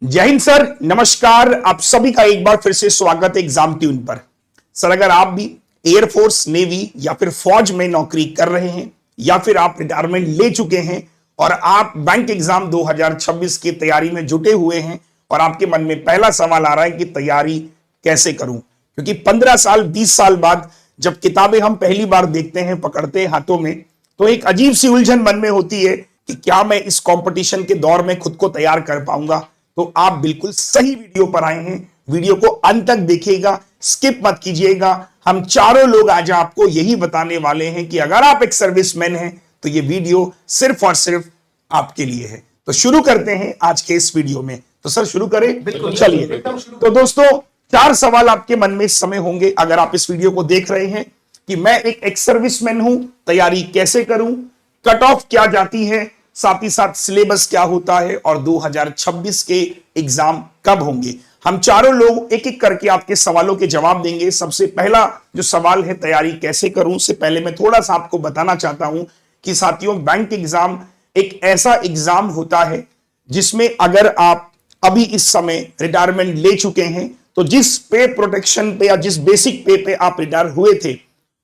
जय हिंद सर, नमस्कार। आप सभी का एक बार फिर से स्वागत है एग्जाम ट्यून पर। सर, अगर आप भी एयरफोर्स, नेवी या फिर फौज में नौकरी कर रहे हैं या फिर आप रिटायरमेंट ले चुके हैं और आप बैंक एग्जाम 2026 की तैयारी में जुटे हुए हैं और आपके मन में पहला सवाल आ रहा है कि तैयारी कैसे करूं, क्योंकि 15 साल 20 साल बाद जब किताबें हम पहली बार देखते हैं, पकड़ते हैं हाथों में, तो एक अजीब सी उलझन मन में होती है कि क्या मैं इस कंपटीशन के दौर में खुद को तैयार कर पाऊंगा। तो आप बिल्कुल सही वीडियो पर आए हैं। वीडियो को अंत तक देखिएगा, स्किप मत कीजिएगा। हम चारों लोग आज आपको यही बताने वाले हैं कि अगर आप एक सर्विसमैन हैं तो ये वीडियो सिर्फ और सिर्फ आपके लिए है। तो शुरू करते हैं आज के इस वीडियो में। तो सर शुरू करें? बिल्कुल, चलिए। तो दोस्तों, 4 सवाल आपके मन में इस समय होंगे अगर आप इस वीडियो को देख रहे हैं कि मैं एक एक्स सर्विसमैन हूं, तैयारी कैसे करूं, कट ऑफ क्या जाती है, साथ ही साथ सिलेबस क्या होता है और 2026 के एग्जाम कब होंगे। हम चारों लोग एक एक करके आपके सवालों के जवाब देंगे। सबसे पहला जो सवाल है, तैयारी कैसे करूं, से पहले मैं थोड़ा सा आपको बताना चाहता हूं कि साथियों, बैंक एग्जाम एक ऐसा एग्जाम होता है जिसमें अगर आप अभी इस समय रिटायरमेंट ले चुके हैं तो जिस पे प्रोटेक्शन पे या जिस बेसिक पे आप रिटायर हुए थे,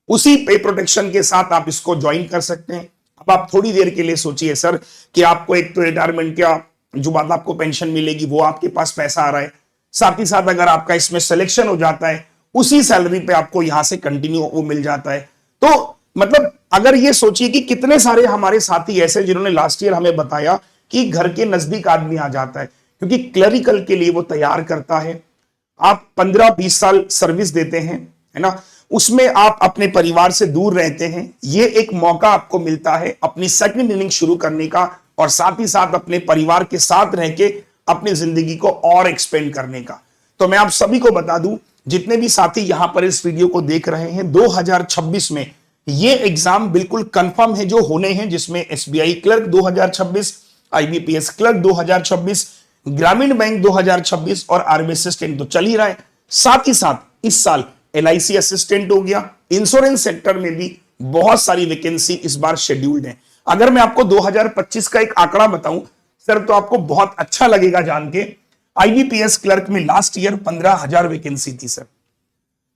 उसी पे प्रोटेक्शन के साथ आप इसको ज्वाइन कर सकते हैं। अब आप थोड़ी देर के लिए सोचिए सर कि आपको एक तो रिटायरमेंट का जो बात आपको पेंशन मिलेगी वो आपके पास पैसा आ रहा है, साथ ही साथ अगर आपका इसमें सिलेक्शन हो जाता है उसी सैलरी पे आपको यहां से कंटिन्यू वो मिल जाता है। तो मतलब अगर ये सोचिए कि कितने सारे हमारे साथी ऐसे जिन्होंने लास्ट ईयर हमें बताया कि घर के नजदीक आदमी आ जाता है, क्योंकि क्लरिकल के लिए वो तैयार करता है। आप 15-20 साल सर्विस देते हैं, है ना, उसमें आप अपने परिवार से दूर रहते हैं। ये एक मौका आपको मिलता है अपनी सेकंड इनिंग शुरू करने का और साथ ही साथ अपने परिवार के साथ रह के अपनी जिंदगी को और एक्सपेंड करने का। तो मैं आप सभी को बता दूं, जितने भी साथी यहां पर इस वीडियो को देख रहे हैं, 2026 में ये एग्जाम बिल्कुल कंफर्म है जो होने हैं, जिसमें एसबीआई क्लर्क 2026, आईबीपीएस क्लर्क 2026, ग्रामीण बैंक 2026 और आर्मी असिस्टेंट तो चल ही रहा है। साथ ही साथ इस साल एलआईसी असिस्टेंट हो गया। इंश्योरेंस सेक्टर में भी बहुत सारी वैकेंसी इस बार शेड्यूल्ड है। अगर मैं आपको 2025 का एक आंकड़ा बताऊं सर, तो आपको बहुत अच्छा लगेगा जान के। आईबीपीएस क्लर्क में लास्ट ईयर 15,000 वैकेंसी थी सर।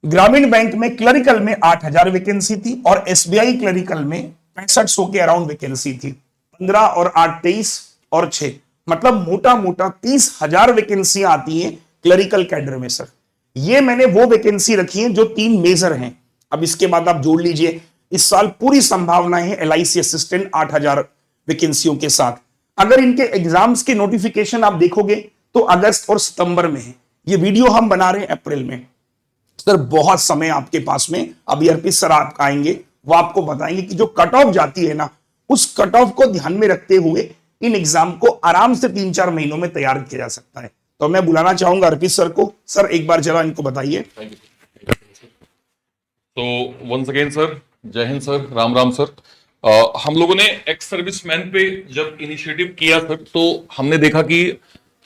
ग्रामीण बैंक में क्लरिकल में 8,000 वैकेंसी थी और एसबीआई क्लरिकल में 6500 के अराउंड वैकेंसी थी। 15 और 8 23 और 6 मतलब मोटा मोटा 30,000 वैकेंसी आती है क्लरिकल कैडर में सर। ये मैंने वो वैकेंसी रखी है जो 3 मेजर हैं। अब इसके बाद आप जोड़ लीजिए, इस साल पूरी संभावना है एलआईसी असिस्टेंट 8,000 वैकेंसियों के साथ। अगर इनके एग्जाम्स के नोटिफिकेशन आप देखोगे तो अगस्त और सितंबर में है। ये वीडियो हम बना रहे हैं अप्रैल में सर। बहुत समय आपके पास में। अभी अर्पित सर आप आएंगे, वो आपको बताएंगे कि जो कट ऑफ जाती है ना, उस कट ऑफ को ध्यान में रखते हुए इन एग्जाम को आराम से 3-4 महीनों में तैयार किया जा सकता है। तो मैं बुलाना चाहूंगा अर्पित सर को। सर एक बार जरा इनको बताइए। तो वंस अगेन सर, जय हिंद सर, राम राम सर। हम लोगों ने एक्स सर्विसमैन पे जब इनिशिएटिव किया सर, तो हमने देखा कि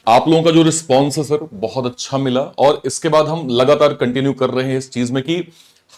आप लोगों का जो रिस्पॉन्स है सर बहुत अच्छा मिला और इसके बाद हम लगातार कंटिन्यू कर रहे हैं इस चीज में कि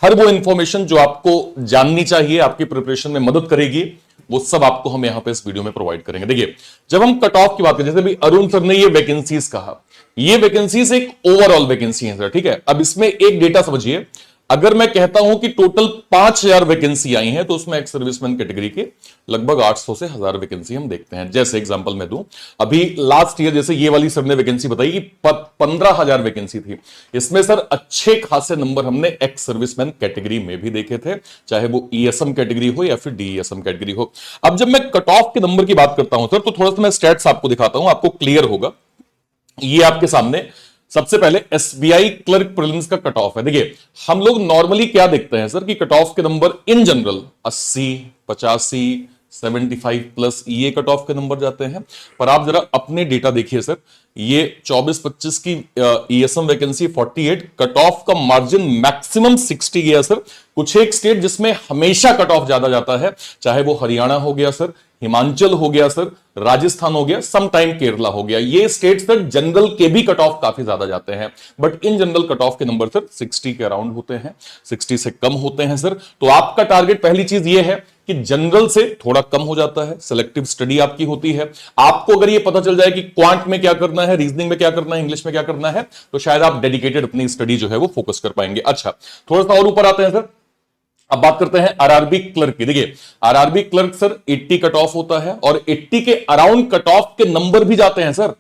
हर वो इंफॉर्मेशन जो आपको जाननी चाहिए, आपकी प्रिपरेशन में मदद करेगी, वो सब आपको हम यहाँ पे इस वीडियो में प्रोवाइड करेंगे। देखिए, जब हम कट ऑफ की बात करें, जैसे भी अरुण सर ने ये वैकेंसीज कहा, ये वैकेंसीज एक ओवरऑल वैकेंसी है सर, ठीक है। अब इसमें एक डेटा समझिए, अगर मैं कहता हूं कि टोटल 5,000 वैकेंसी आई हैं, तो उसमें एक्स सर्विसमैन कैटेगरी के लगभग 800 से 1,000 वैकेंसी हम देखते हैं। जैसे एग्जांपल मैं दूं, अभी लास्ट ईयर जैसे ये वाली सर ने वैकेंसी बताई कि 15,000 वैकेंसी थी, इसमें सर अच्छे खासे नंबर हमने एक्स सर्विसमैन कैटेगरी में भी देखे थे, चाहे वो ईएसएम कैटेगरी हो या फिर डीईएसएम कैटेगरी हो। अब जब मैं कट ऑफ के नंबर की बात करता हूं सर, तो थोड़ा सा मैं स्टैट्स आपको दिखाता हूं, आपको क्लियर होगा। ये आपके सामने सबसे पहले एसबीआई क्लर्क प्रीलिम्स का कट ऑफ है। देखिए, हम लोग नॉर्मली क्या देखते हैं सर कि कट ऑफ के नंबर इन जनरल 80, 85, 75 प्लस ये कट ऑफ के नंबर जाते हैं। पर आप जरा अपने डेटा देखिए सर, ये 24-25 की ईएसएम वैकेंसी 48, कट ऑफ का मार्जिन मैक्सिमम 60 गया सर। कुछ एक स्टेट जिसमें हमेशा कट ऑफ ज्यादा जाता है, चाहे वो हरियाणा हो गया सर हिमाचल हो गया सर, राजस्थान हो गया, सम टाइम केरला हो गया। ये स्टेट सर जनरल के भी कट ऑफ काफी ज्यादा जाते हैं, but in general cut off के नंबर सर 60 के अराउंड होते हैं, 60 से कम होते हैं सर। तो आपका टारगेट पहली चीज ये है कि जनरल से थोड़ा कम हो जाता है, सिलेक्टिव स्टडी आपकी होती है। आपको अगर ये पता चल जाए कि क्वांट में क्या करना है, रीजनिंग में क्या करना है, इंग्लिश में क्या करना है, तो शायद आप डेडिकेटेड अपनी स्टडी जो है वो फोकस कर पाएंगे। अच्छा, थोड़ा सा और ऊपर आते हैं सर। अब बात करते हैं आरआरबी क्लर्क की। देखिए RRB clerk sir 80 cut off होता है और 80 के अराउंड कट ऑफ के नंबर भी जाते हैं सर।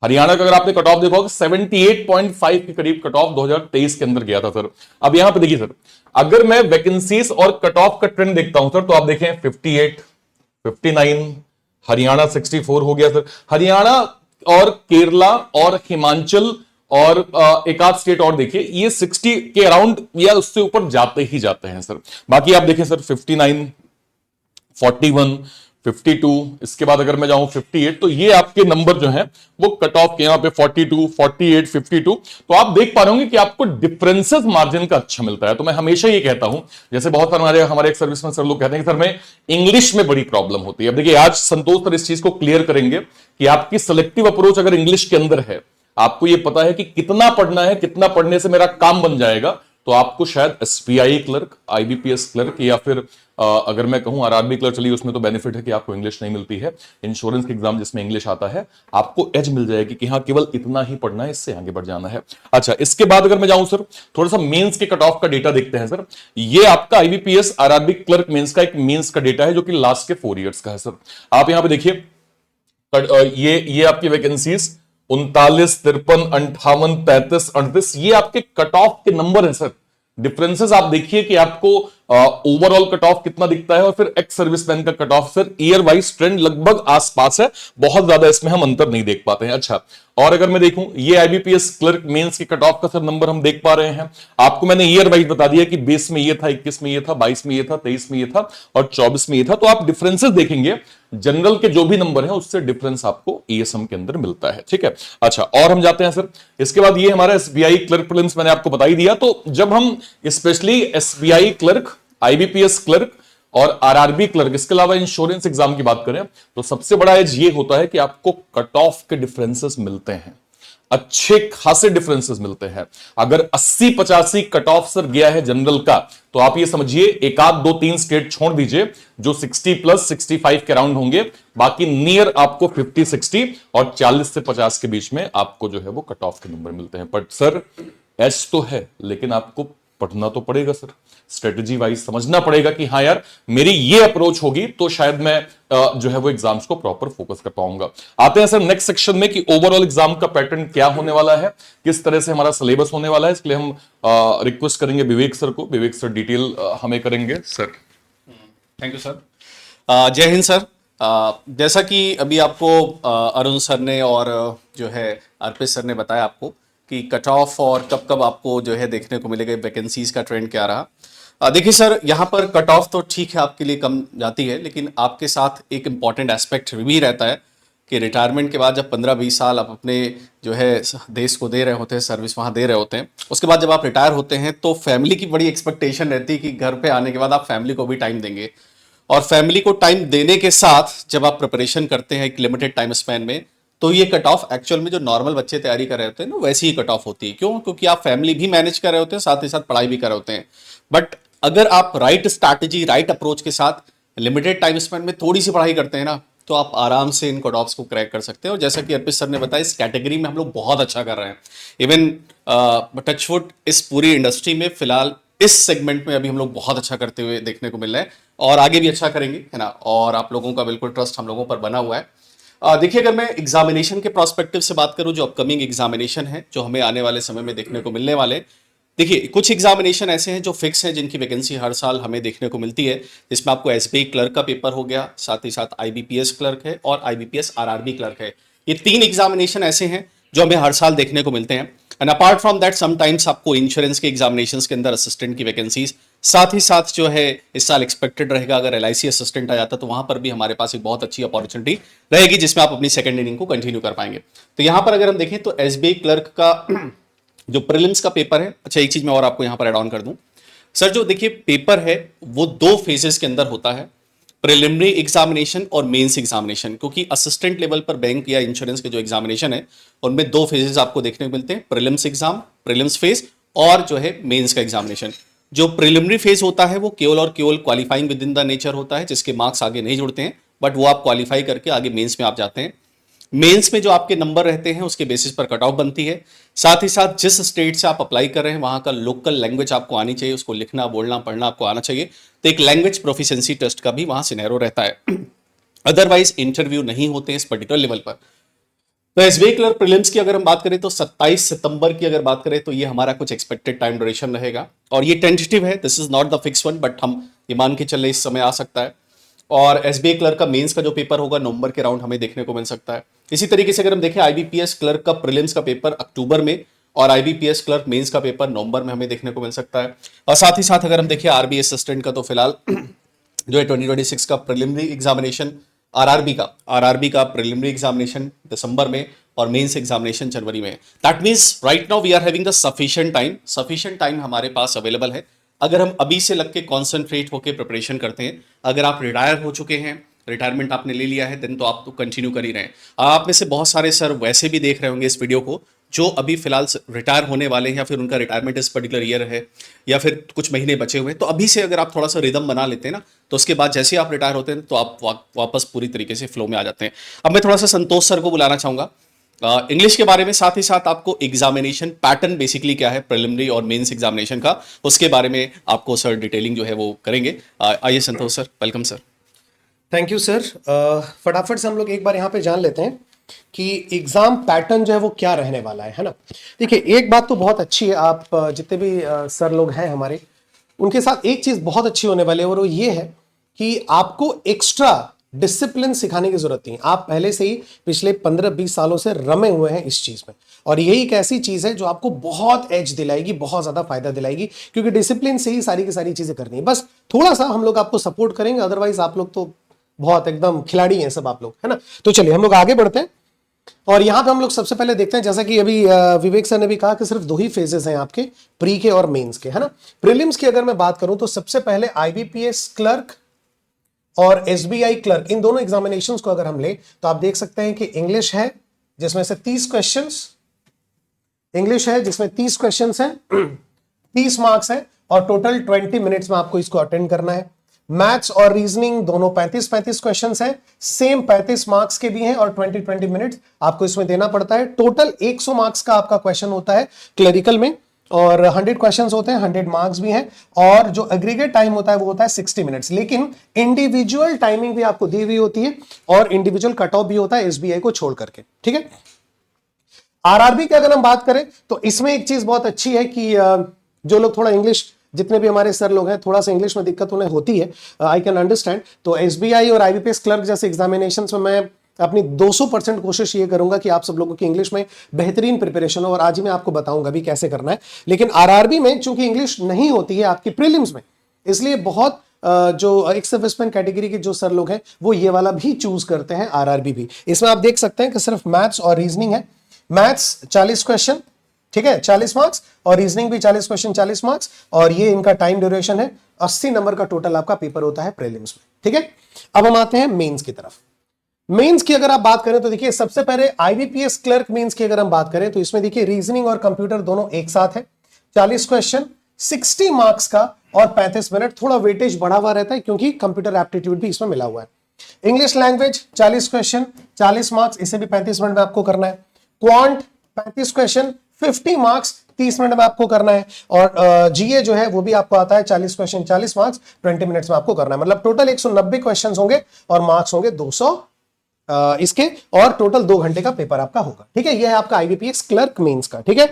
हरियाणा का अगर आपने कट ऑफ देखा होगा 78.5 के करीब कट ऑफ 2023 के अंदर गया था सर। अब यहां पे देखिए सर, अगर मैं वैकेंसीज और कट ऑफ का ट्रेंड देखता हूं सर, तो आप देखें 58, 59, हरियाणा 64 हो गया सर। हरियाणा और केरला और हिमाचल और एक आध स्टेट और देखिए, ये 60 के अराउंड या उससे ऊपर जाते ही जाते हैं सर। बाकी आप देखें सर 59, 41, 52, इसके बाद अगर मैं जाऊं 58, तो ये आपके नंबर जो हैं वो कट ऑफ के यहां पे 42, 48, 52। तो आप देख पा रहे होंगे कि आपको डिफरेंसेस मार्जिन का अच्छा मिलता है। तो मैं हमेशा ये कहता हूं, जैसे बहुत सारे हमारे एक सर्विसमैन सर लोग कहते हैं कि सर मैं इंग्लिश में बड़ी प्रॉब्लम होती है। अब देखिए आज संतोष सर इस चीज को क्लियर करेंगे कि आपकी सिलेक्टिव अप्रोच अगर इंग्लिश के अंदर है, आपको ये पता है कि कितना पढ़ना है, कितना पढ़ने से मेरा काम बन जाएगा, तो आपको शायद एसबीआई क्लर्क, आईबीपीएस क्लर्क या फिर अगर मैं कहूं आरआरबी क्लर्क, चलिए उसमें तो बेनिफिट है कि आपको इंग्लिश नहीं मिलती है। इंश्योरेंस के एग्जाम जिसमें इंग्लिश आता है, आपको एज मिल जाएगी कि हाँ केवल इतना ही पढ़ना है, इससे आगे बढ़ जाना है। अच्छा, इसके बाद अगर मैं जाऊं सर, थोड़ा सा मेंस के कट ऑफ का डेटा देखते हैं सर। ये आपका आईबीपीएस आरआरबी क्लर्क मेंस का एक मेंस का डेटा है जो कि लास्ट के 4 ईयर्स का है सर। आप यहां पे देखिए, ये आपकी वैकेंसीज 39, 53, 58, 35, 38, ये आपके कट ऑफ के नंबर है सर। डिफरेंसेस आप देखिए कि आपको ओवरऑल कट ऑफ कितना दिखता है और फिर एक्स सर्विसमैन का cut off sir year wise trend लगभग आसपास है, बहुत ज्यादा इसमें हम अंतर नहीं देख पाते हैं। अच्छा, और अगर मैं देखूं ये आईबीपीएस क्लर्क मेंस के कट ऑफ का सर नंबर हम देख पा रहे हैं। आपको मैंने ईयर वाइज बता दिया कि 20 में ये था, 21 में ये था, 22 में ये था, 23 में ये था और 24 में ये था। तो आप डिफरेंसेस देखेंगे, जनरल के जो भी नंबर है उससे डिफरेंस आपको ईएसएम के अंदर मिलता है। ठीक है, अच्छा, और हम जाते हैं सर। इसके बाद ये हमारा एसबीआई क्लर्क प्रीलिम्स मैंने आपको बता ही दिया। तो जब हम specially SBI clerk, IBPS clerk और आरआरबी क्लर्क, इसके अलावा इंश्योरेंस एग्जाम की बात करें, तो सबसे बड़ा एज ये होता है कि आपको कट ऑफ के डिफरेंसेस मिलते हैं, अच्छे खासे डिफरेंसेस मिलते हैं। अगर 80-85 कट ऑफ सर गया है जनरल का, तो आप ये समझिए एक आध 2-3 स्टेट छोड़ दीजिए जो 60 प्लस 65 के राउंड होंगे, बाकी नियर आपको 50-60 और 40 से 50 के बीच में आपको जो है वो कट ऑफ के नंबर मिलते हैं। बट सर एस तो है, लेकिन आपको पढ़ना तो पड़ेगा सर, स्ट्रेटेजी वाइज समझना पड़ेगा कि हाँ यार मेरी ये अप्रोच होगी तो शायद मैं जो है वो एग्जाम्स को प्रॉपर फोकस कर पाऊंगा। आते हैं सर नेक्स्ट सेक्शन में कि ओवरऑल एग्जाम का पैटर्न क्या होने वाला है, किस तरह से हमारा सिलेबस होने वाला है। इसके लिए हम रिक्वेस्ट करेंगे विवेक सर को। विवेक सर डिटेल हमें करेंगे सर। Thank you sir. जय हिंद सर। जैसा कि अभी आपको अरुण सर ने और जो है अर्पित सर ने बताया आपको कि कट ऑफ और कब कब आपको जो है देखने को मिलेगा, वैकेंसीज का ट्रेंड क्या रहा। देखिए सर, यहाँ पर कट ऑफ तो ठीक है आपके लिए कम जाती है, लेकिन आपके साथ एक इम्पॉर्टेंट एस्पेक्ट भी रहता है कि रिटायरमेंट के बाद जब 15-20 साल आप अपने जो है देश को दे रहे होते हैं, सर्विस वहाँ दे रहे होते हैं, उसके बाद जब आप रिटायर होते हैं तो फैमिली की बड़ी एक्सपेक्टेशन रहती है कि घर पे आने के बाद आप फैमिली को भी टाइम देंगे। और फैमिली को टाइम देने के साथ जब आप प्रिपरेशन करते हैं एक लिमिटेड टाइम स्पैन में, तो ये कट ऑफ एक्चुअल में जो नॉर्मल बच्चे तैयारी कर रहे होते हैं ना, वैसी ही कट ऑफ होती है। क्यों? क्योंकि आप फैमिली भी मैनेज कर रहे होते हैं, साथ ही साथ पढ़ाई भी कर रहे होते हैं। बट अगर आप राइट स्ट्रैटेजी, राइट अप्रोच के साथ लिमिटेड टाइम स्पेन में थोड़ी सी पढ़ाई करते हैं ना, तो आप आराम से इन कट ऑफ्स को क्रैक कर सकते हैं। और जैसा कि अर्पित सर ने बताया, इस कैटेगरी में हम लोग बहुत अच्छा कर रहे हैं। इवन टचवुड इस पूरी इंडस्ट्री में फिलहाल इस सेगमेंट में अभी हम लोग बहुत अच्छा करते हुए देखने को मिल रहे हैं और आगे भी अच्छा करेंगे, है ना। और आप लोगों का बिल्कुल ट्रस्ट हम लोगों पर बना हुआ है। देखिए, अगर मैं एग्जामिनेशन के प्रोस्पेक्टिव से बात करूं, जो अपकमिंग एग्जामिनेशन है जो हमें आने वाले समय में देखने को मिलने वाले, देखिए कुछ एग्जामिनेशन ऐसे हैं जो फिक्स हैं, जिनकी वैकेंसी हर साल हमें देखने को मिलती है, जिसमें आपको एसबीआई क्लर्क का पेपर हो गया, साथ ही साथ आईबीपीएस क्लर्क है और आईबीपीएस आरआरबी क्लर्क है। ये 3 एग्जामिनेशन ऐसे हैं जो हमें हर साल देखने को मिलते हैं। And apart from that sometimes आपको इंश्योरेंस के एग्जामिनेशंस के अंदर असिस्टेंट की वैकेंसीज, साथ ही साथ जो है इस साल एक्सपेक्टेड रहेगा अगर एलआईसी असिस्टेंट आ जाता तो वहां पर भी हमारे पास एक बहुत अच्छी अपॉर्चुनिटी रहेगी, जिसमें आप अपनी सेकंड इनिंग को कंटिन्यू कर पाएंगे। तो यहां पर अगर हम देखें तो एसबीआई क्लर्क का जो प्रीलिम्स का पेपर है, अच्छा एक चीज मैं और आपको यहां पर ऐड ऑन कर दूं सर, जो देखिए पेपर है वो 2 फेजेस के अंदर होता है। प्रिलिमिनरी एग्जामिनेशन और मेंस एग्जामिनेशन, क्योंकि असिस्टेंट लेवल पर बैंक या इंश्योरेंस के जो एग्जामिनेशन है उनमें 2 फेजेस आपको देखने को मिलते हैं, प्रीलिम्स एग्जाम, प्रीलिम्स फेज, और जो है मेंस का एग्जामिनेशन। जो प्रिलिमिनरी फेज होता है वो केवल और केवल qualifying with in the nature होता है, जिसके मार्क्स आगे नहीं जुड़ते हैं, बट वो आप क्वालिफाई करके आगे मेंस में आप जाते हैं। मेंस में जो आपके नंबर रहते हैं उसके बेसिस पर कट ऑफ बनती है। साथ ही साथ जिस स्टेट से आप अप्लाई कर रहे हैं वहां का लोकल लैंग्वेज आपको आनी चाहिए, उसको लिखना, बोलना, पढ़ना आपको आना चाहिए। तो एक लैंग्वेज प्रोफिशिएंसी टेस्ट का भी वहां सिनेरियो रहता है। अदरवाइज इंटरव्यू नहीं होते हैं इस पर्टिकुलर लेवल पर। तो एसबीआई क्लर्क प्रीलिम्स की अगर हम बात करें तो 27 सितंबर की अगर बात करें तो ये हमारा कुछ एक्सपेक्टेड टाइम ड्यूरेशन रहेगा, और ये टेंटेटिव है, this is not the fix one, but हम ये मान के चले इस समय आ सकता है। और एसबीआई क्लर्क का मेंस का जो पेपर होगा नवंबर के राउंड हमें देखने को मिल सकता है। इसी तरीके से अगर हम देखें आईबीपीएस क्लर्क का प्रीलिम्स का पेपर अक्टूबर में और आईबीपीएस क्लर्क मेंस का पेपर नवंबर में हमें देखने को मिल सकता है। और साथ ही साथ अगर हम देखें आरबी असिस्टेंट का तो फिलहाल जो है 2026 का प्रिलिमिनरी एग्जामिनेशन, आरआरबी का प्रिलिमिनरी एग्जामिनेशन दिसंबर में और मेंस एग्जामिनेशन जनवरी में। That means right now we are having the sufficient time हमारे पास अवेलेबल है। अगर हम अभी से लग के कॉन्सेंट्रेट होकर प्रिपरेशन करते हैं, अगर आप रिटायर हो चुके हैं, रिटायरमेंट आपने ले लिया है, देन तो आप तो कंटिन्यू कर ही रहे हैं। आप में से बहुत सारे सर वैसे भी देख रहे होंगे इस वीडियो को जो अभी फिलहाल रिटायर होने वाले हैं, या फिर उनका रिटायरमेंट इस पर्टिकुलर ईयर है, या फिर कुछ महीने बचे हुए हैं। तो अभी से अगर आप थोड़ा सा रिदम बना लेते हैं ना, तो उसके बाद जैसे ही आप रिटायर होते हैं तो आप वापस पूरी तरीके से फ्लो में आ जाते हैं। अब मैं थोड़ा सा संतोष सर को बुलाना चाहूंगा इंग्लिश के बारे में, साथ ही साथ आपको एग्जामिनेशन पैटर्न बेसिकली क्या है प्रिलिमिनरी और मेंस एग्जामिनेशन का, उसके बारे में आपको सर डिटेलिंग जो है वो करेंगे। आइए Santosh sir, welcome sir. Thank you sir. फटाफट से हम लोग एक बार यहाँ पे जान लेते हैं कि एग्जाम पैटर्न जो है वो क्या रहने वाला है ना। देखिए, एक बात तो बहुत अच्छी है, आप जितने भी सर लोग हैं हमारे, उनके साथ एक चीज बहुत अच्छी होने वाली है, और वो ये है कि आपको एक्स्ट्रा डिसिप्लिन सिखाने की जरूरत नहीं। आप पहले से ही पिछले 15-20 सालों से रमे हुए हैं इस चीज में, और यही एक ऐसी चीज है जो आपको बहुत एज दिलाएगी, बहुत ज्यादा फायदा दिलाएगी, क्योंकि डिसिप्लिन से ही सारी की सारी चीजें करनी है। बस थोड़ा सा हम लोग आपको सपोर्ट करेंगे, अदरवाइज आप लोग तो बहुत एकदम खिलाड़ी हैं सब आप लोग, है ना। तो चलिए हम लोग आगे बढ़ते हैं, और यहां पे हम लोग सबसे पहले देखते हैं, जैसा कि अभी विवेक सर ने भी कहा कि सिर्फ 2 ही फेजेस हैं आपके, प्री के और मेंस के, है ना। प्रीलिम्स की अगर मैं बात करूं तो सबसे पहले आईबीपीएस क्लर्क और एसबीआई क्लर्क, इन दोनों एग्जामिनेशंस को अगर हम ले तो आप देख सकते हैं कि इंग्लिश है जिसमें से 30 क्वेश्चंस, इंग्लिश है जिसमें 30 क्वेश्चंस हैं, 30 मार्क्स हैं, और टोटल 20 मिनट्स में आपको इसको अटेंड करना है। मैथ्स और रीजनिंग दोनों 35-35 क्वेश्चंस हैं, सेम 35 मार्क्स के भी हैं, और 20-20 मिनट्स आपको इसमें देना पड़ता है। टोटल 100 मार्क्स का आपका क्वेश्चन होता है क्लरिकल में, और 100 क्वेश्चंस होते हैं, 100 मार्क्स भी हैं, और जो एग्रीगेट टाइम होता है वो होता है 60 मिनट्स। लेकिन इंडिविजुअल टाइमिंग भी आपको दी हुई होती है, और इंडिविजुअल कट ऑफ भी होता है एसबीआई को छोड़ करके, ठीक है। आरआरबी की अगर हम बात करें तो इसमें एक चीज बहुत अच्छी है कि जो लोग थोड़ा इंग्लिश, जितने भी हमारे सर लोग हैं, थोड़ा सा इंग्लिश में दिक्कत उन्हें होती है, आई कैन अंडरस्टैंड। तो एसबीआई और आईबीपीएस क्लर्क जैसे एग्जामिनेशंस में मैं अपनी 200% कोशिश ये करूंगा कि आप सब लोगों की इंग्लिश में बेहतरीन प्रिपरेशन हो, और आज ही मैं आपको बताऊंगा भी कैसे करना है। लेकिन आरआरबी में चूंकि इंग्लिश नहीं होती है आपकी प्रीलिम्स में, इसलिए बहुत जो एक्स सर्विसमैन कैटेगरी के जो सर लोग हैं वो ये वाला भी चूज करते हैं, आरआरबी भी। इसमें आप देख सकते हैं कि सिर्फ मैथ्स और रीजनिंग है। मैथ्स 40 क्वेश्चन, ठीक है, 40 मार्क्स, और रीजनिंग भी 40 क्वेश्चन 40 मार्क्स, और ये इनका टाइम ड्यूरेशन है। 80 नंबर का टोटल आपका पेपर होता है प्रीलिम्स में, ठीक है। अब हम आते हैं मेंस की तरफ। मेंस की अगर आप बात करें तो देखिए, सबसे पहले आईबीपीएस क्लर्क मेंस की अगर हम बात करें तो इसमें देखिए रीजनिंग और कंप्यूटर दोनों एक साथ है। 40 क्वेश्चन, 60 मार्क्स का, और 35 मिनट। थोड़ा वेटेज बढ़ा हुआ रहता है क्योंकि कंप्यूटर एप्टीट्यूड भी इसमें मिला हुआ है। इंग्लिश लैंग्वेज 40 क्वेश्चन 40 मार्क्स, इसे भी 35 मिनट में आपको करना है। क्वांट 35 क्वेश्चन 50 मार्क्स, 30 मिनट में आपको करना है। और जीए जो है वो भी आपको आता है, 40 क्वेश्चन 40 मार्क्स, 20 मिनट्स में आपको करना है। मतलब टोटल 190 क्वेश्चन होंगे और मार्क्स होंगे 200 इसके, और टोटल 2 घंटे का पेपर आपका होगा, ठीक है। यह है आपका आईबीपीएस क्लर्क मेंस का, ठीक है।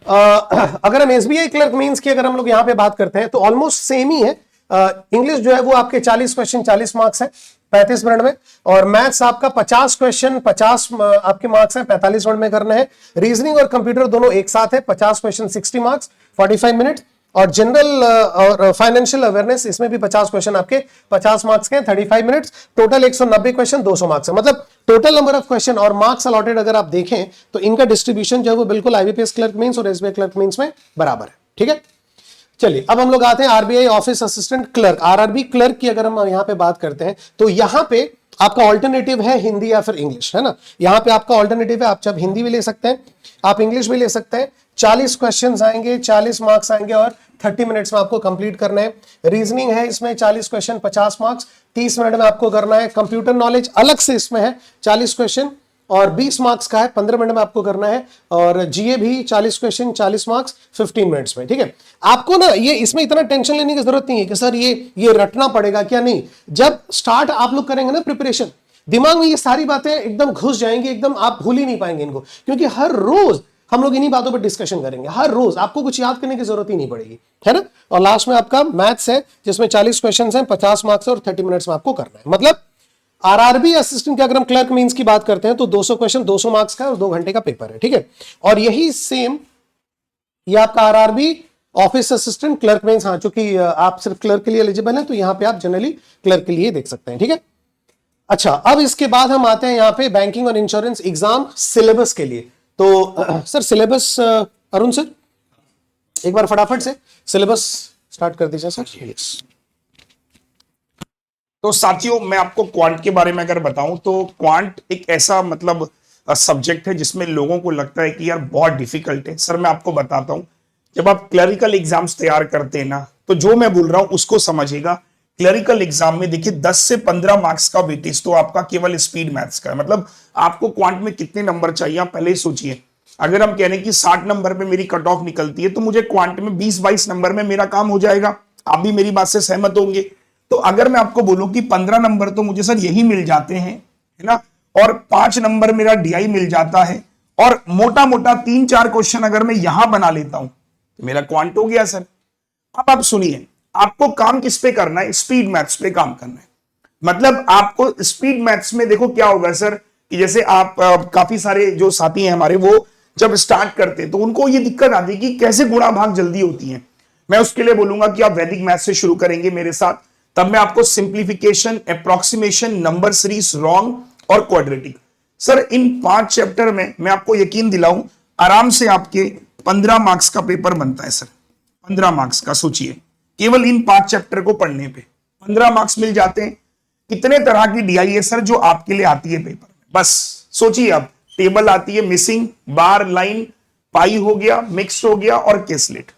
अगर हम एसबीआई क्लर्क मेंस की अगर हम लोग यहां पे बात करते हैं तो ऑलमोस्ट सेम ही है। इंग्लिश जो है वो आपके 40 क्वेश्चन 40 मार्क्स है 35 मिनट में, और मैथ्स आपका 50 क्वेश्चन 50 आपके मार्क्स हैं, 45 मिनट में करना है। रीजनिंग और कंप्यूटर दोनों एक साथ है, 50 क्वेश्चन 60 मार्क्स 45 मिनट, और जनरल और फाइनेंशियल अवेयरनेस इसमें भी 50 क्वेश्चन आपके 50 मार्क्स के 35 मिनट्स। टोटल 190 क्वेश्चन 200 मार्क्स है। मतलब टोटल नंबर ऑफ क्वेश्चन और मार्क्स अलॉटेड अगर आप देखें तो इनका डिस्ट्रीब्यूशन जो है वो बिल्कुल आईबीपीएस क्लर्क मेंस और एसबीआई क्लर्क मेंस में बराबर है, ठीक है। चलिए अब हम लोग आते हैं RBI office assistant clerk, RRB clerk की अगर हम यहां पे बात करते हैं तो यहां पे आपका ऑल्टरनेटिव है हिंदी या फिर इंग्लिश, है ना। यहां पे आपका ऑल्टरनेटिव है, आप चाहे हिंदी भी ले सकते हैं, आप इंग्लिश भी ले सकते हैं। 40 क्वेश्चंस आएंगे, 40 मार्क्स आएंगे और 30 मिनट्स में आपको कंप्लीट करना है। रीजनिंग है इसमें 40 क्वेश्चन 50 मार्क्स, 30 मिनट में आपको करना है। कंप्यूटर नॉलेज अलग से इसमें है 40 क्वेश्चन और 20 मार्क्स का है, 15 मिनट में आपको करना है। और जीए भी 40 क्वेश्चन 40 मार्क्स 15 मिनट्स में, ठीक है। आपको ना ये इसमें इतना टेंशन लेने की जरूरत नहीं है कि सर ये रटना पड़ेगा क्या, नहीं। जब स्टार्ट आप लोग करेंगे ना प्रिपरेशन, दिमाग में ये सारी बातें एकदम घुस जाएंगी, एकदम आप भूल ही नहीं पाएंगे इनको, क्योंकि हर रोज हम लोग इन्हीं बातों पर डिस्कशन करेंगे। हर रोज आपको कुछ याद करने की जरूरत ही नहीं पड़ेगी, है ना। और लास्ट में आपका मैथ्स है जिसमें 40 क्वेश्चन हैं, 50 मार्क्स और 30 मिनट्स में आपको करना है। मतलब आरआरबी असिस्टेंट के अगर हम क्लर्क मींस की बात करते हैं तो 200 क्वेश्चन 200 मार्क्स का और 2 घंटे का पेपर है, ठीक है। और यही सेम ये आपका RRB office assistant clerk means, हाँ चूंकि आप सिर्फ क्लर्क के लिए एलिजिबल हैं तो यहां पे आप जनरली क्लर्क के लिए देख सकते हैं, ठीक है। अच्छा, अब इसके बाद हम आते हैं यहां पे बैंकिंग और इंश्योरेंस एग्जाम सिलेबस के लिए। तो सर सिलेबस, अरुण सर एक बार फटाफट से सिलेबस स्टार्ट कर दीजिए सर। यस। तो साथियों मैं आपको क्वांट के बारे में अगर बताऊं तो क्वांट एक ऐसा मतलब सब्जेक्ट है जिसमें लोगों को लगता है कि यार बहुत डिफिकल्ट है। सर मैं आपको बताता हूं, जब आप क्लरिकल एग्जाम्स तैयार करते हैं ना तो जो मैं बोल रहा हूं उसको समझिएगा। क्लरिकल एग्जाम में देखिए 10 से 15 मार्क्स का वेटेज तो आपका केवल स्पीड मैथ्स का है। मतलब आपको क्वांट में कितने नंबर चाहिए आप पहले ही सोचिए। अगर हम कह रहे हैं कि 60 नंबर पे मेरी कट ऑफ निकलती है तो मुझे क्वांट में 20-22 नंबर में मेरा काम हो जाएगा। आप भी मेरी बात से सहमत होंगे। तो अगर मैं आपको बोलूं कि 15 नंबर तो मुझे सर यही मिल जाते हैं, है ना, और 5 नंबर मेरा डीआई मिल जाता है और मोटा मोटा 3-4 क्वेश्चन अगर मैं यहां बना लेता हूं तो मेरा क्वांट हो गया सर। अब आप सुनिए, आपको काम किस पे करना है? स्पीड मैथ्स पे काम करना है। मतलब आपको स्पीड मैथ्स में देखो क्या होगा सर कि जैसे आप काफी सारे जो साथी हैं हमारे वो जब स्टार्ट करते हैं तो उनको ये दिक्कत आती है कि कैसे गुणा भाग जल्दी होती है। मैं उसके लिए बोलूंगा कि आप वैदिक मैथ से शुरू करेंगे मेरे साथ, तब मैं आपको simplification, approximation, number series, wrong और क्वाड्रेटिक, सर इन 5 चैप्टर में मैं आपको यकीन दिलाऊं आराम से आपके 15 मार्क्स का पेपर बनता है सर। 15 मार्क्स का सोचिए, केवल इन 5 चैप्टर को पढ़ने पे 15 मार्क्स मिल जाते हैं। कितने तरह की डीआई है सर जो आपके लिए आती है पेपर में, बस सोचिए। अब टेबल आती है, मिसिंग, बार, लाइन, पाई हो गया, मिक्स हो गया और केसलेट।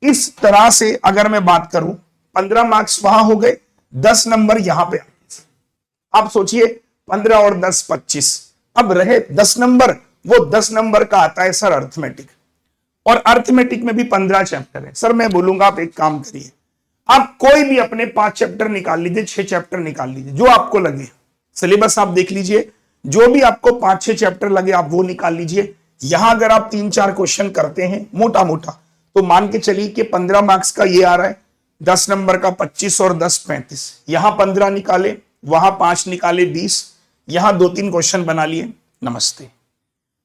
इस तरह से अगर मैं बात करूं 15 मार्क्स वहां हो गए, 10 नंबर यहां पे आप सोचिए 15 और 10 25। अब रहे 10 नंबर, वो 10 नंबर का आता है सर अर्थमेटिक, और अर्थमेटिक में भी 15 चैप्टर है। सर मैं बोलूंगा आप एक काम करिए, आप कोई भी अपने 5 चैप्टर निकाल लीजिए, 6 चैप्टर निकाल लीजिए, जो आपको लगे। सिलेबस आप देख लीजिए, जो भी आपको 5-6 चैप्टर लगे आप वो निकाल लीजिए। यहां अगर आप 3-4 क्वेश्चन करते हैं मोटा मोटा तो मान के चलिए कि 15 मार्क्स का ये आ रहा है, 10 नंबर का 25 और 10 35। यहां 15 निकाले, वहां 5 निकाले 20, यहां 2-3 क्वेश्चन बना लिए, नमस्ते।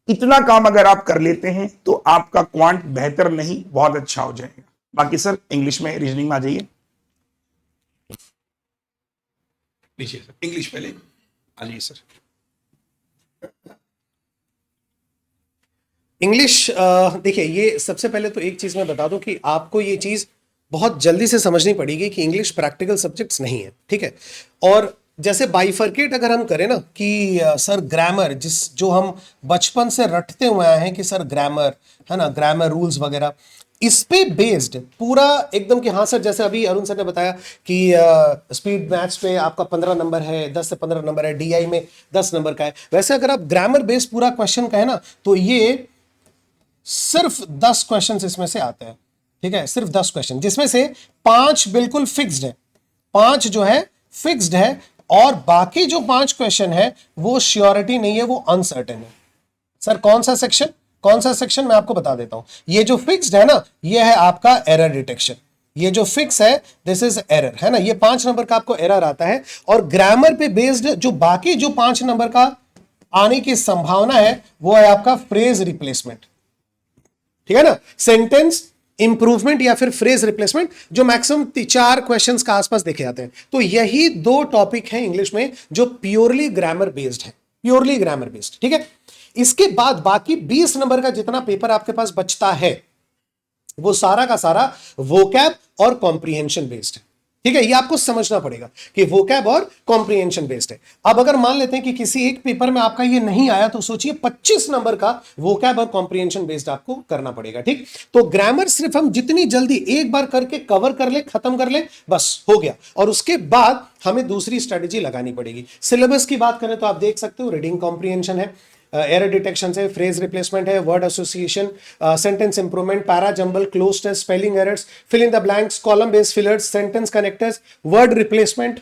इतना काम अगर आप कर लेते हैं तो आपका क्वांट बेहतर नहीं बहुत अच्छा हो जाएगा। बाकी सर इंग्लिश में, रीजनिंग में आ जाइए। लीजिए सर इंग्लिश पहले आ जाइए सर। इंग्लिश देखिए, ये सबसे पहले तो एक चीज मैं बता दूं कि आपको ये चीज बहुत जल्दी से समझनी पड़ेगी कि इंग्लिश प्रैक्टिकल सब्जेक्ट्स नहीं है, ठीक है। और जैसे बाइफर्केट अगर हम करें ना कि सर ग्रामर, जो हम बचपन से रटते हुए आए हैं कि सर ग्रामर है ना, ग्रामर रूल्स वगैरह, इस पे बेस्ड पूरा एकदम कि हाँ सर, जैसे अभी अरुण सर ने बताया कि स्पीड मैथ्स पे आपका 15 नंबर है, 10 से 15 नंबर है, डीआई में 10 नंबर का है। वैसे अगर आप ग्रामर बेस्ड पूरा क्वेश्चन का है ना तो ये सिर्फ 10 क्वेश्चन इसमें से आते हैं, ठीक है, सिर्फ 10 क्वेश्चन, जिसमें से 5 बिल्कुल फिक्स्ड है, 5 जो है फिक्स्ड है, और बाकी जो 5 क्वेश्चन है वो श्योरिटी नहीं है, वो अनसर्टेन है। सर कौन सा सेक्शन मैं आपको बता देता हूं। ये जो फिक्स्ड है ना, ये है आपका एरर डिटेक्शन। ये जो फिक्स है दिस इज एरर, है ना, ये 5 नंबर का आपको एरर आता है। और ग्रामर पे बेस्ड जो बाकी जो 5 नंबर का आने की संभावना है वो है आपका फ्रेज रिप्लेसमेंट, ठीक है ना, सेंटेंस इंप्रूवमेंट या फिर फ्रेज रिप्लेसमेंट, जो मैक्सिमम 4 क्वेश्चंस का आसपास देखे जाते हैं। तो यही 2 टॉपिक हैं इंग्लिश में जो प्योरली ग्रामर बेस्ड है, प्योरली ग्रामर बेस्ड, ठीक है। इसके बाद बाकी 20 नंबर का जितना पेपर आपके पास बचता है वो सारा का सारा वोकैब और कॉम्प्रिहेंशन बेस्ड है। ठीक है, ये आपको समझना पड़ेगा कि वोकैब और कॉम्प्रिहेंशन बेस्ड है। अब अगर मान लेते हैं कि किसी एक पेपर में आपका ये नहीं आया तो सोचिए 25 नंबर का वोकैब और कॉम्प्रिहेंशन बेस्ड आपको करना पड़ेगा। ठीक, तो ग्रामर सिर्फ हम जितनी जल्दी एक बार करके कवर कर ले, खत्म कर ले, बस हो गया। और उसके बाद हमें दूसरी स्ट्रेटेजी लगानी पड़ेगी। सिलेबस की बात करें तो आप देख सकते हो रीडिंग कॉम्प्रिहेंशन है, एरर डिटेक्शन है, फ्रेज रिप्लेसमेंट है, word association, sentence improvement, para jumble, cloze test, spelling errors, fill in the blanks, column based fillers, sentence connectors, word replacement,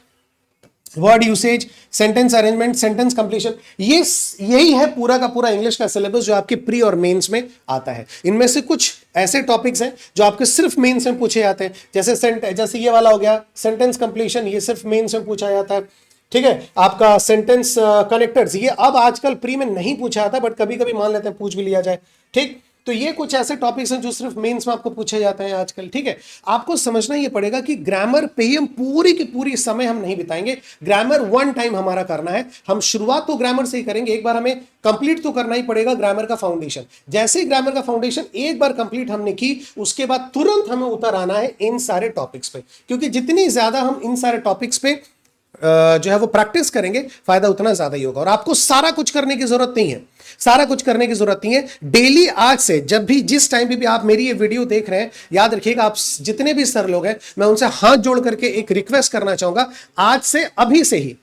word usage, sentence arrangement, sentence completion. ये यही है पूरा का पूरा English का syllabus जो आपके प्री और मेंस में आता है। इनमें से कुछ ऐसे टॉपिक्स हैं जो आपके सिर्फ मेंस में पूछे जाते हैं, जैसे ये वाला हो गया सेंटेंस कंप्लीशन, ये सिर्फ मेंस में पूछा जाता है। ठीक है, आपका सेंटेंस कनेक्टर्स, ये अब आजकल प्री में नहीं पूछा जाता बट कभी कभी मान लेते हैं पूछ भी लिया जाए। ठीक, तो ये कुछ ऐसे टॉपिक्स हैं जो सिर्फ मेंस में आपको पूछे जाते हैं आजकल। ठीक है, आपको समझना ये पड़ेगा कि ग्रामर पे ही हम पूरी की पूरी समय हम नहीं बिताएंगे। ग्रामर वन टाइम हमारा करना है। हम शुरुआत तो ग्रामर से ही करेंगे, एक बार हमें कंप्लीट तो करना ही पड़ेगा ग्रामर का फाउंडेशन। जैसे ही ग्रामर का फाउंडेशन एक बार कंप्लीट हमने की, उसके बाद तुरंत हमें उतर आना है इन सारे टॉपिक्स पे, क्योंकि जितनी ज्यादा हम इन सारे टॉपिक्स पे जो है वो प्रैक्टिस करेंगे, फायदा उतना ज्यादा ही होगा। और आपको सारा कुछ करने की जरूरत नहीं है, सारा कुछ करने की जरूरत नहीं है। डेली आज से जब भी जिस टाइम पे भी आप मेरी ये वीडियो देख रहे हैं, याद रखिएगा आप जितने भी सर लोग हैं, मैं उनसे हाथ जोड़ करके एक रिक्वेस्ट करना चाहूंगा, आज से अभी से ही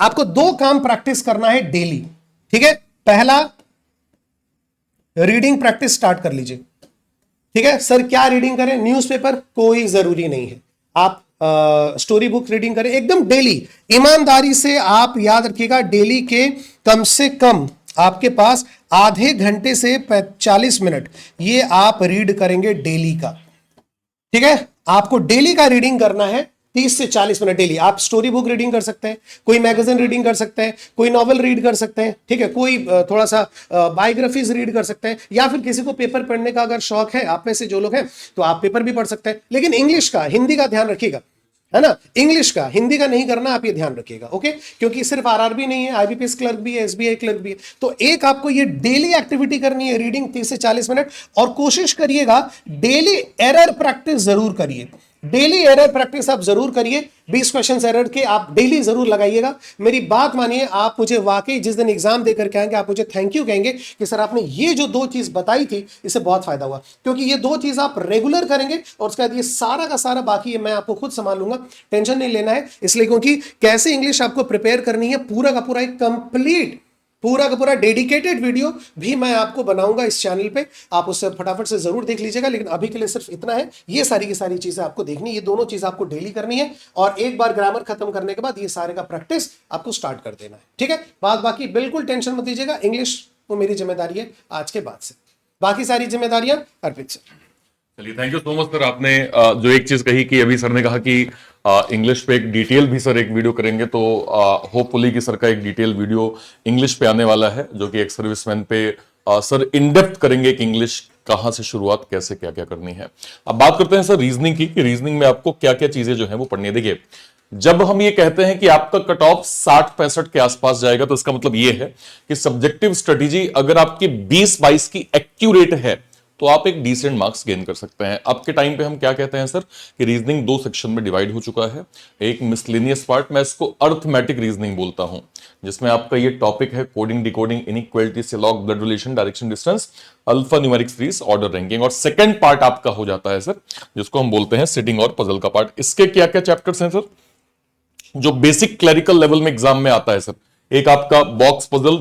आपको 2 काम प्रैक्टिस करना है डेली। ठीक है, पहला रीडिंग प्रैक्टिस स्टार्ट कर लीजिए। ठीक है सर, क्या रीडिंग करें? न्यूज़पेपर कोई जरूरी नहीं है, आप स्टोरी बुक रीडिंग करें एकदम डेली। ईमानदारी से आप याद रखिएगा, डेली के कम से कम आपके पास आधे घंटे से 40 मिनट ये आप रीड करेंगे डेली का। ठीक है, आपको डेली का रीडिंग करना है 30 से 40 मिनट डेली। आप स्टोरी बुक रीडिंग कर सकते हैं, कोई मैगजीन रीडिंग कर सकते हैं, कोई नॉवेल रीड कर सकते हैं। ठीक है, कोई थोड़ा सा बायोग्राफीज रीड कर सकते हैं, या फिर किसी को पेपर पढ़ने का अगर शौक है, आप में से जो लोग हैं, तो आप पेपर भी पढ़ सकते हैं। लेकिन इंग्लिश का, हिंदी का ध्यान रखिएगा, है ना, इंग्लिश का, हिंदी का नहीं करना, आप ये ध्यान रखिएगा। ओके, क्योंकि सिर्फ आरआरबी नहीं है, आईबीपीएस क्लर्क भी है, एसबीआई क्लर्क भी है। तो एक आपको ये डेली एक्टिविटी करनी है, रीडिंग 30 से 40 मिनट। और कोशिश करिएगा डेली एरर प्रैक्टिस जरूर करिए, डेली एरर प्रैक्टिस आप जरूर करिए। 20 क्वेश्चन एरर के आप डेली जरूर लगाइएगा। मेरी बात मानिए, आप मुझे वाकई जिस दिन एग्जाम देकर के आएंगे, आप मुझे थैंक यू कहेंगे कि सर आपने ये जो 2 चीज बताई थी, इससे बहुत फायदा हुआ। क्योंकि ये 2 चीज आप रेगुलर करेंगे और उसके बाद ये सारा का सारा बाकी मैं आपको खुद संभाल लूंगा, टेंशन नहीं लेना है। इसलिए क्योंकि कैसे इंग्लिश आपको प्रिपेयर करनी है, पूरा का पूरा एक कंप्लीट, पूरा का पूरा डेडिकेटेड वीडियो भी मैं आपको बनाऊंगा इस चैनल पे। आप उससे फटाफट से जरूर देख लीजिएगा। लेकिन अभी के लिए सिर्फ इतना है, ये सारी की सारी चीजें आपको देखनी, ये दोनों चीजें आपको डेली करनी है। और एक बार ग्रामर खत्म करने के बाद ये सारे का प्रैक्टिस आपको स्टार्ट कर देना है। ठीक है, बाकी बिल्कुल टेंशन मत लीजिएगा, इंग्लिश वो मेरी जिम्मेदारी है आज के बाद से, बाकी सारी जिम्मेदारियां अर्पित सर। चलिए, thank you so much sir. आपने जो एक चीज कही कि अभी सर ने कहा कि इंग्लिश पे एक डिटेल भी सर एक वीडियो करेंगे, तो होपफुली कि सर का एक डिटेल वीडियो इंग्लिश पे आने वाला है, जो कि एक सर्विसमैन पे सर इन डेप्थ करेंगे कि इंग्लिश कहां से शुरुआत, कैसे क्या क्या करनी है। अब बात करते हैं सर रीजनिंग की, कि रीजनिंग में आपको क्या क्या चीजें जो है वो पढ़नी है। देखिए, जब हम ये कहते हैं कि आपका कट ऑफ 60-65 के आसपास जाएगा, तो इसका मतलब ये है कि सब्जेक्टिव स्ट्रेटेजी अगर आपकी 20-22 की एक्यूरेट है, तो आप एक डिसेंट मार्क्स गेन कर सकते हैं। अब के टाइम पे हम क्या कहते हैं सर, कि रीजनिंग 2 सेक्शन में डिवाइड हो चुका है। एक मिसलेनियस पार्ट, मैं इसको अर्थमेटिक रीजनिंग बोलता हूं, जिसमें आपका ये टॉपिक है coding, decoding, inequality, log, blood relation, direction, distance, alpha numeric series, order ranking. और सेकंड पार्ट आपका हो जाता है सर, जिसको हम बोलते हैं सिटिंग और पजल का पार्ट। इसके क्या क्या चैप्टर्स हैं सर, जो बेसिक क्लरिकल लेवल में एग्जाम में आता है सर? एक आपका box puzzle,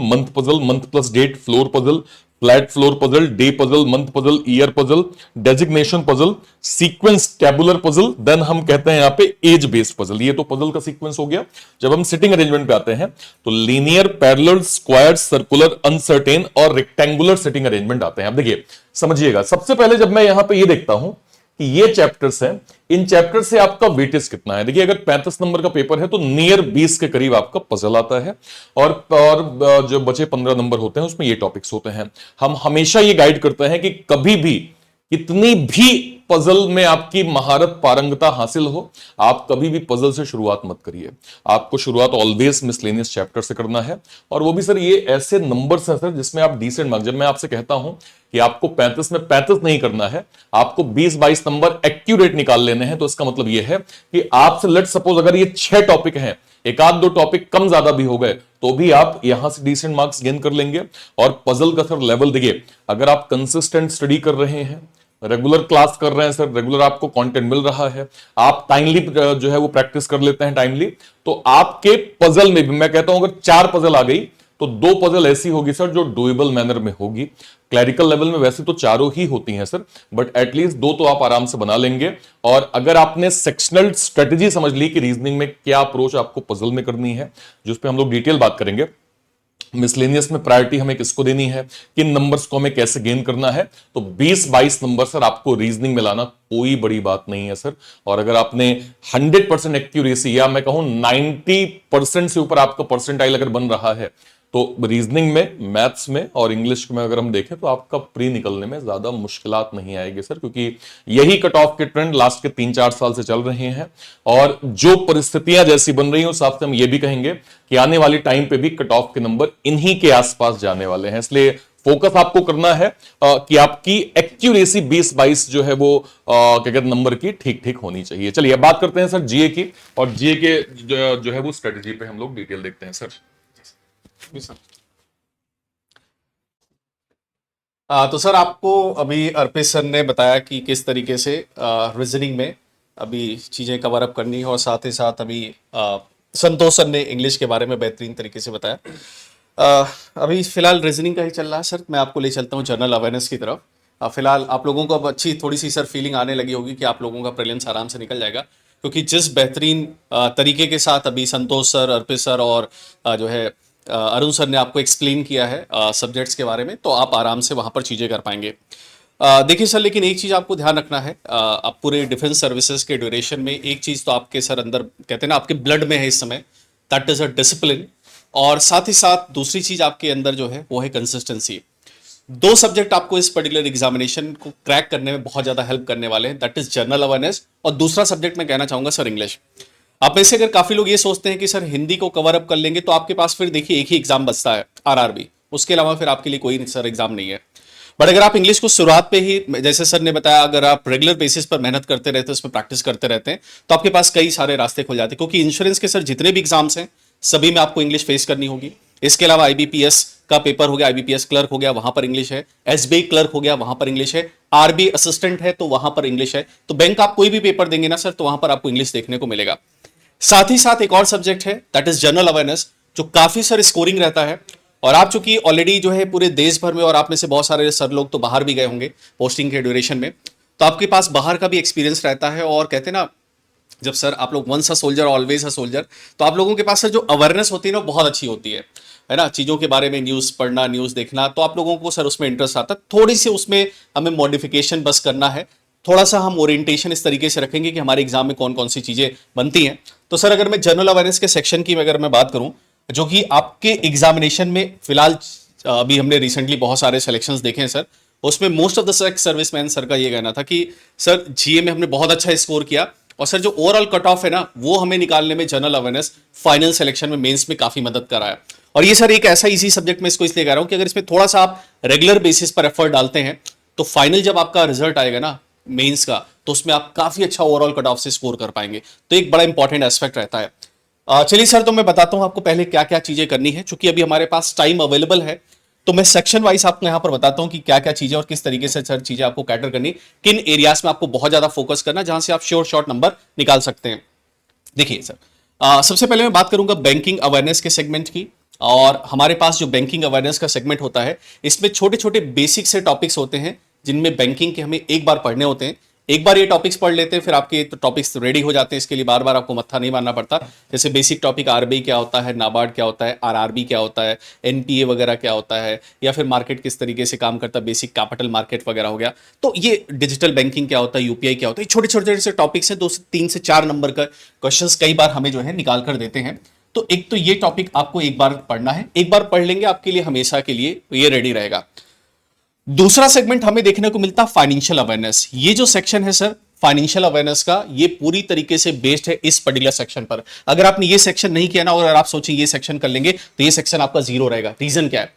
month plus date, floor puzzle, flat floor puzzle, day puzzle, month puzzle, year puzzle, designation puzzle, sequence tabular puzzle, then हम कहते हैं यहां पे एज बेस्ड पजल। ये तो पजल का सीक्वेंस हो गया। जब हम सिटिंग अरेंजमेंट पे आते हैं, तो linear, parallel, square, circular, uncertain और रेक्टेंगुलर सिटिंग अरेंजमेंट आते हैं। अब देखिए, समझिएगा, सबसे पहले जब मैं यहां पे ये देखता हूं कि ये चैप्टर्स हैं, इन चैप्टर से आपका वेटेज कितना है। देखिए, अगर 35 नंबर का पेपर है तो नियर 20 के करीब आपका पजल आता है, और जो बचे 15 नंबर होते हैं उसमें ये टॉपिक्स होते हैं। हम हमेशा ये गाइड करते हैं कि कभी भी कितनी भी पजल में आपकी महारत पारंगता हासिल हो, आप कभी भी पजल से शुरुआत मत करिए। आपको शुरुआत ऑलवेज मिसलेनियस चैप्टर से करना है, और वो भी सर ये ऐसे नंबर्स हैं सर जिसमें आप डिसेंट मार्क्स, जब मैं आपसे कहता हूं कि आपको 35 में 35 नहीं करना है, आपको 20-22 नंबर एक्यूरेट निकाल लेने हैं, तो इसका मतलब यह है कि आपसे लेट सपोज अगर ये 6 टॉपिक हैं, एक आध 2 टॉपिक कम ज्यादा भी हो गए तो भी आप यहां से डिसेंट मार्क्स गेन कर लेंगे। और पजल का सर लेवल देखिए, अगर आप कंसिस्टेंट स्टडी कर रहे हैं, रेगुलर क्लास कर रहे हैं सर, रेगुलर आपको कंटेंट मिल रहा है, आप टाइमली जो है वो प्रैक्टिस कर लेते हैं टाइमली, तो आपके पजल में भी मैं कहता हूं अगर 4 पजल आ गई तो 2 पजल ऐसी होगी सर जो डुएबल मैनर में होगी। क्लैरिकल लेवल में वैसे तो 4 ही होती हैं सर, बट एटलीस्ट 2 तो आप आराम से बना लेंगे। और अगर आपने सेक्शनल स्ट्रेटेजी समझ ली कि रीजनिंग में क्या अप्रोच आपको पजल में करनी है, जिस पे हम लोग डिटेल बात करेंगे, मिसलेनियस में प्रायोरिटी हमें किसको देनी है, किन नंबर्स को हमें कैसे गेन करना है, तो 20-22 नंबर सर आपको रीजनिंग में लाना कोई बड़ी बात नहीं है सर। और अगर आपने 100% एक्यूरेसी, या मैं कहूं 90% से ऊपर आपका परसेंटाइल अगर बन रहा है, तो रीजनिंग में, मैथ्स में और इंग्लिश में अगर हम देखें तो आपका प्री निकलने में ज्यादा मुश्किलात नहीं आएगी सर, क्योंकि यही कट ऑफ के ट्रेंड लास्ट के 3-4 साल से चल रहे हैं। और जो परिस्थितियां जैसी बन रही हैं उस हिसाब से हम ये भी कहेंगे कि आने वाली टाइम पे भी कट ऑफ के नंबर इन्हीं के आसपास जाने वाले हैं। इसलिए फोकस आपको करना है कि आपकी एक्यूरेसी 20-22 जो है वो क्या कहते हैं नंबर की ठीक ठीक होनी चाहिए। चलिए अब बात करते हैं सर जीए की, और जीए के जो है वो स्ट्रेटेजी पे हम लोग डिटेल देखते हैं सर। तो सर आपको अभी अर्पित सर ने बताया कि किस तरीके से रीजनिंग में अभी चीज़ें कवर अप करनी है, और साथ ही साथ अभी संतोष सर ने इंग्लिश के बारे में बेहतरीन तरीके से बताया। अभी फिलहाल रीजनिंग का ही चल रहा है सर, मैं आपको ले चलता हूँ जनरल अवेयरनेस की तरफ। फिलहाल आप लोगों को अब अच्छी थोड़ी सी सर फीलिंग आने लगी होगी कि आप लोगों का प्रीलिम्स आराम से निकल जाएगा, क्योंकि जिस बेहतरीन तरीके के साथ अभी संतोष सर, अर्पित सर और जो है अरुण सर ने आपको एक्सप्लेन किया है सब्जेक्ट्स के बारे में, तो आप आराम से वहां पर चीज़ें कर पाएंगे। देखिए सर, लेकिन एक चीज़ आपको ध्यान रखना है, आप पूरे डिफेंस सर्विसेज के ड्यूरेशन में एक चीज़ तो आपके सर अंदर कहते हैं ना आपके ब्लड में है इस समय, दैट इज़ अ डिसिप्लिन। और साथ ही साथ दूसरी चीज़ आपके अंदर जो है वो है कंसिस्टेंसी। 2 सब्जेक्ट आपको इस पर्टिकुलर एग्जामिनेशन को क्रैक करने में बहुत ज़्यादा हेल्प करने वाले हैं, दैट इज़ जनरल अवेयरनेस, और दूसरा सब्जेक्ट मैं कहना चाहूँगा सर इंग्लिश। आप में से अगर काफी लोग ये सोचते हैं कि सर हिंदी को कवर अप कर लेंगे तो आपके पास फिर देखिए एक ही एग्जाम बचता है आरआरबी, उसके अलावा फिर आपके लिए कोई सर एग्जाम नहीं है। बट अगर आप इंग्लिश को शुरुआत पे ही, जैसे सर ने बताया, अगर आप रेगुलर बेसिस पर मेहनत करते रहते हैं, उसमें प्रैक्टिस करते रहते हैं, तो आपके पास कई सारे रास्ते खुल जाते हैं। क्योंकि इंश्योरेंस के सर जितने भी एग्जाम्स हैं सभी में आपको इंग्लिश फेस करनी होगी। इसके अलावा आईबीपीएस का पेपर हो गया, आईबीपीएस क्लर्क हो गया, वहां पर इंग्लिश है, एसबीआई क्लर्क हो गया, वहां पर इंग्लिश है, आरबी असिस्टेंट है तो वहां पर इंग्लिश है। तो बैंक आप कोई भी पेपर देंगे ना सर, तो वहां पर आपको इंग्लिश देखने को मिलेगा। साथ ही साथ एक और सब्जेक्ट है दैट इज जनरल अवेयरनेस, जो काफी सर स्कोरिंग रहता है। और आप चूंकि ऑलरेडी जो है पूरे देश भर में, और आप में से बहुत सारे सर लोग तो बाहर भी गए होंगे पोस्टिंग के ड्यूरेशन में, तो आपके पास बाहर का भी एक्सपीरियंस रहता है। और कहते हैं ना, जब सर आप लोग once a soldier always a soldier, तो आप लोगों के पास सर जो अवेयरनेस होती है ना बहुत अच्छी होती है ना, चीज़ों के बारे में न्यूज़ पढ़ना, न्यूज़ देखना, तो आप लोगों को सर उसमें इंटरेस्ट आता है। थोड़ी सी उसमें हमें मॉडिफिकेशन बस करना है, थोड़ा सा हम ओरिएंटेशन इस तरीके से रखेंगे कि हमारे एग्जाम में कौन कौन सी चीज़ें बनती हैं। तो सर अगर मैं जनरल अवेयरनेस के सेक्शन की अगर मैं बात करूं, जो कि आपके एग्जामिनेशन में फिलहाल अभी हमने रिसेंटली बहुत सारे सिलेक्शंस देखे हैं सर, उसमें most of the serviceman sir का ये कहना था कि सर जीए में हमने बहुत अच्छा स्कोर किया, और सर जो ओवरऑल कट ऑफ है ना वो हमें निकालने में जनरल अवेयरनेस फाइनल सिलेक्शन में मेंस में काफी मदद कर रहा है। और ये सर एक ऐसा इजी सब्जेक्ट मैं इसको इसलिए कह रहा हूं कि अगर इसमें थोड़ा सा आप रेगुलर बेसिस पर एफर्ट डालते हैं तो फाइनल जब आपका रिजल्ट आएगा ना मेंस का, तो उसमें आप काफी अच्छा ओवरऑल कट ऑफ से स्कोर कर पाएंगे। तो एक बड़ा इंपॉर्टेंट एस्पेक्ट रहता है। चलिए सर, तो मैं बताता हूं आपको पहले क्या क्या चीजें करनी है। चूंकि अभी हमारे पास टाइम अवेलेबल है तो मैं सेक्शन वाइज आपको यहां पर बताता हूं कि क्या क्या चीजें और किस तरीके से सर चीजें आपको कैटर करनी, किन एरियाज में आपको बहुत ज्यादा फोकस करना, जहां से आप श्योर शॉर्ट नंबर निकाल सकते हैं। देखिए सर, सबसे पहले मैं बात करूंगा बैंकिंग अवेयरनेस के सेगमेंट की। और हमारे पास जो बैंकिंग अवेयरनेस का सेगमेंट होता है, इसमें छोटे छोटे बेसिक से टॉपिक्स होते हैं जिनमें बैंकिंग के हमें एक बार पढ़ने होते हैं। एक बार ये टॉपिक्स पढ़ लेते हैं फिर आपके तो टॉपिक्स रेडी हो जाते हैं, इसके लिए बार बार आपको मत्था नहीं मारना पड़ता। जैसे बेसिक टॉपिक आरबीआई क्या होता है, नाबार्ड क्या होता है, आरआरबी क्या होता है, एनपीए वगैरह क्या होता है, या फिर मार्केट किस तरीके से काम करता है, बेसिक कैपिटल मार्केट वगैरह हो गया। तो ये डिजिटल बैंकिंग क्या होता है, यूपीआई क्या होता है, छोटे छोटे से टॉपिक्स हैं। 2 से 3 से 4 नंबर का क्वेश्चंस कई बार हमें जो है निकाल कर देते हैं। तो एक तो ये टॉपिक आपको एक बार पढ़ना है, एक बार पढ़ लेंगे आपके लिए हमेशा के लिए ये रेडी रहेगा। दूसरा सेगमेंट हमें देखने को मिलता फाइनेंशियल अवेयरनेस। ये जो सेक्शन है सर फाइनेंशियल अवेयरनेस का, ये पूरी तरीके से बेस्ड है इस पर्टिकुलर सेक्शन पर। अगर आपने ये सेक्शन नहीं किया ना और अगर आप सोचें ये सेक्शन कर लेंगे तो ये सेक्शन आपका जीरो रहेगा। रीजन क्या है?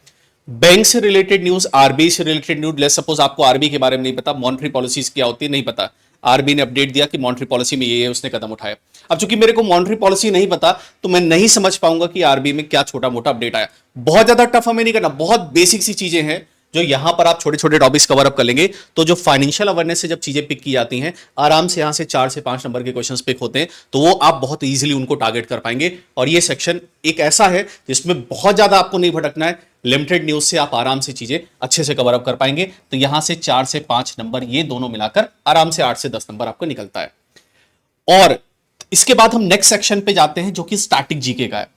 बैंक से रिलेटेड न्यूज, आरबीआई से रिलेटेड न्यूज, लेट्स सपोज आपको आरबीआई के बारे में नहीं पता, मॉनेटरी पॉलिसीज क्या होती है नहीं पता, आरबीआई ने अपडेट दिया कि मॉनेटरी पॉलिसी में ये उसने कदम उठाया। अब चूंकि मेरे को मॉनेटरी पॉलिसी नहीं पता तो मैं नहीं समझ पाऊंगा कि आरबीआई में क्या छोटा मोटा अपडेट आया। बहुत ज्यादा टफ हमें नहीं करना, बहुत बेसिक सी चीजें हैं जो यहां पर आप छोटे छोटे टॉपिक्स कवर अप कर लेंगे तो जो फाइनेंशियल अवेयरनेस से जब चीजें पिक की जाती हैं आराम से यहां से 4 से 5 नंबर के क्वेश्चंस पिक होते हैं, तो वो आप बहुत इजीली उनको टारगेट कर पाएंगे। और ये सेक्शन एक ऐसा है जिसमें बहुत ज्यादा आपको नहीं भटकना है, लिमिटेड न्यूज से आप आराम से चीजें अच्छे से कवर अप कर पाएंगे। तो यहां से 4 से 5 नंबर ये दोनों मिलाकर आराम से 8 से 10 नंबर आपको निकलता है। और इसके बाद हम नेक्स्ट सेक्शन पे जाते हैं जो कि स्टैटिक जीके का है।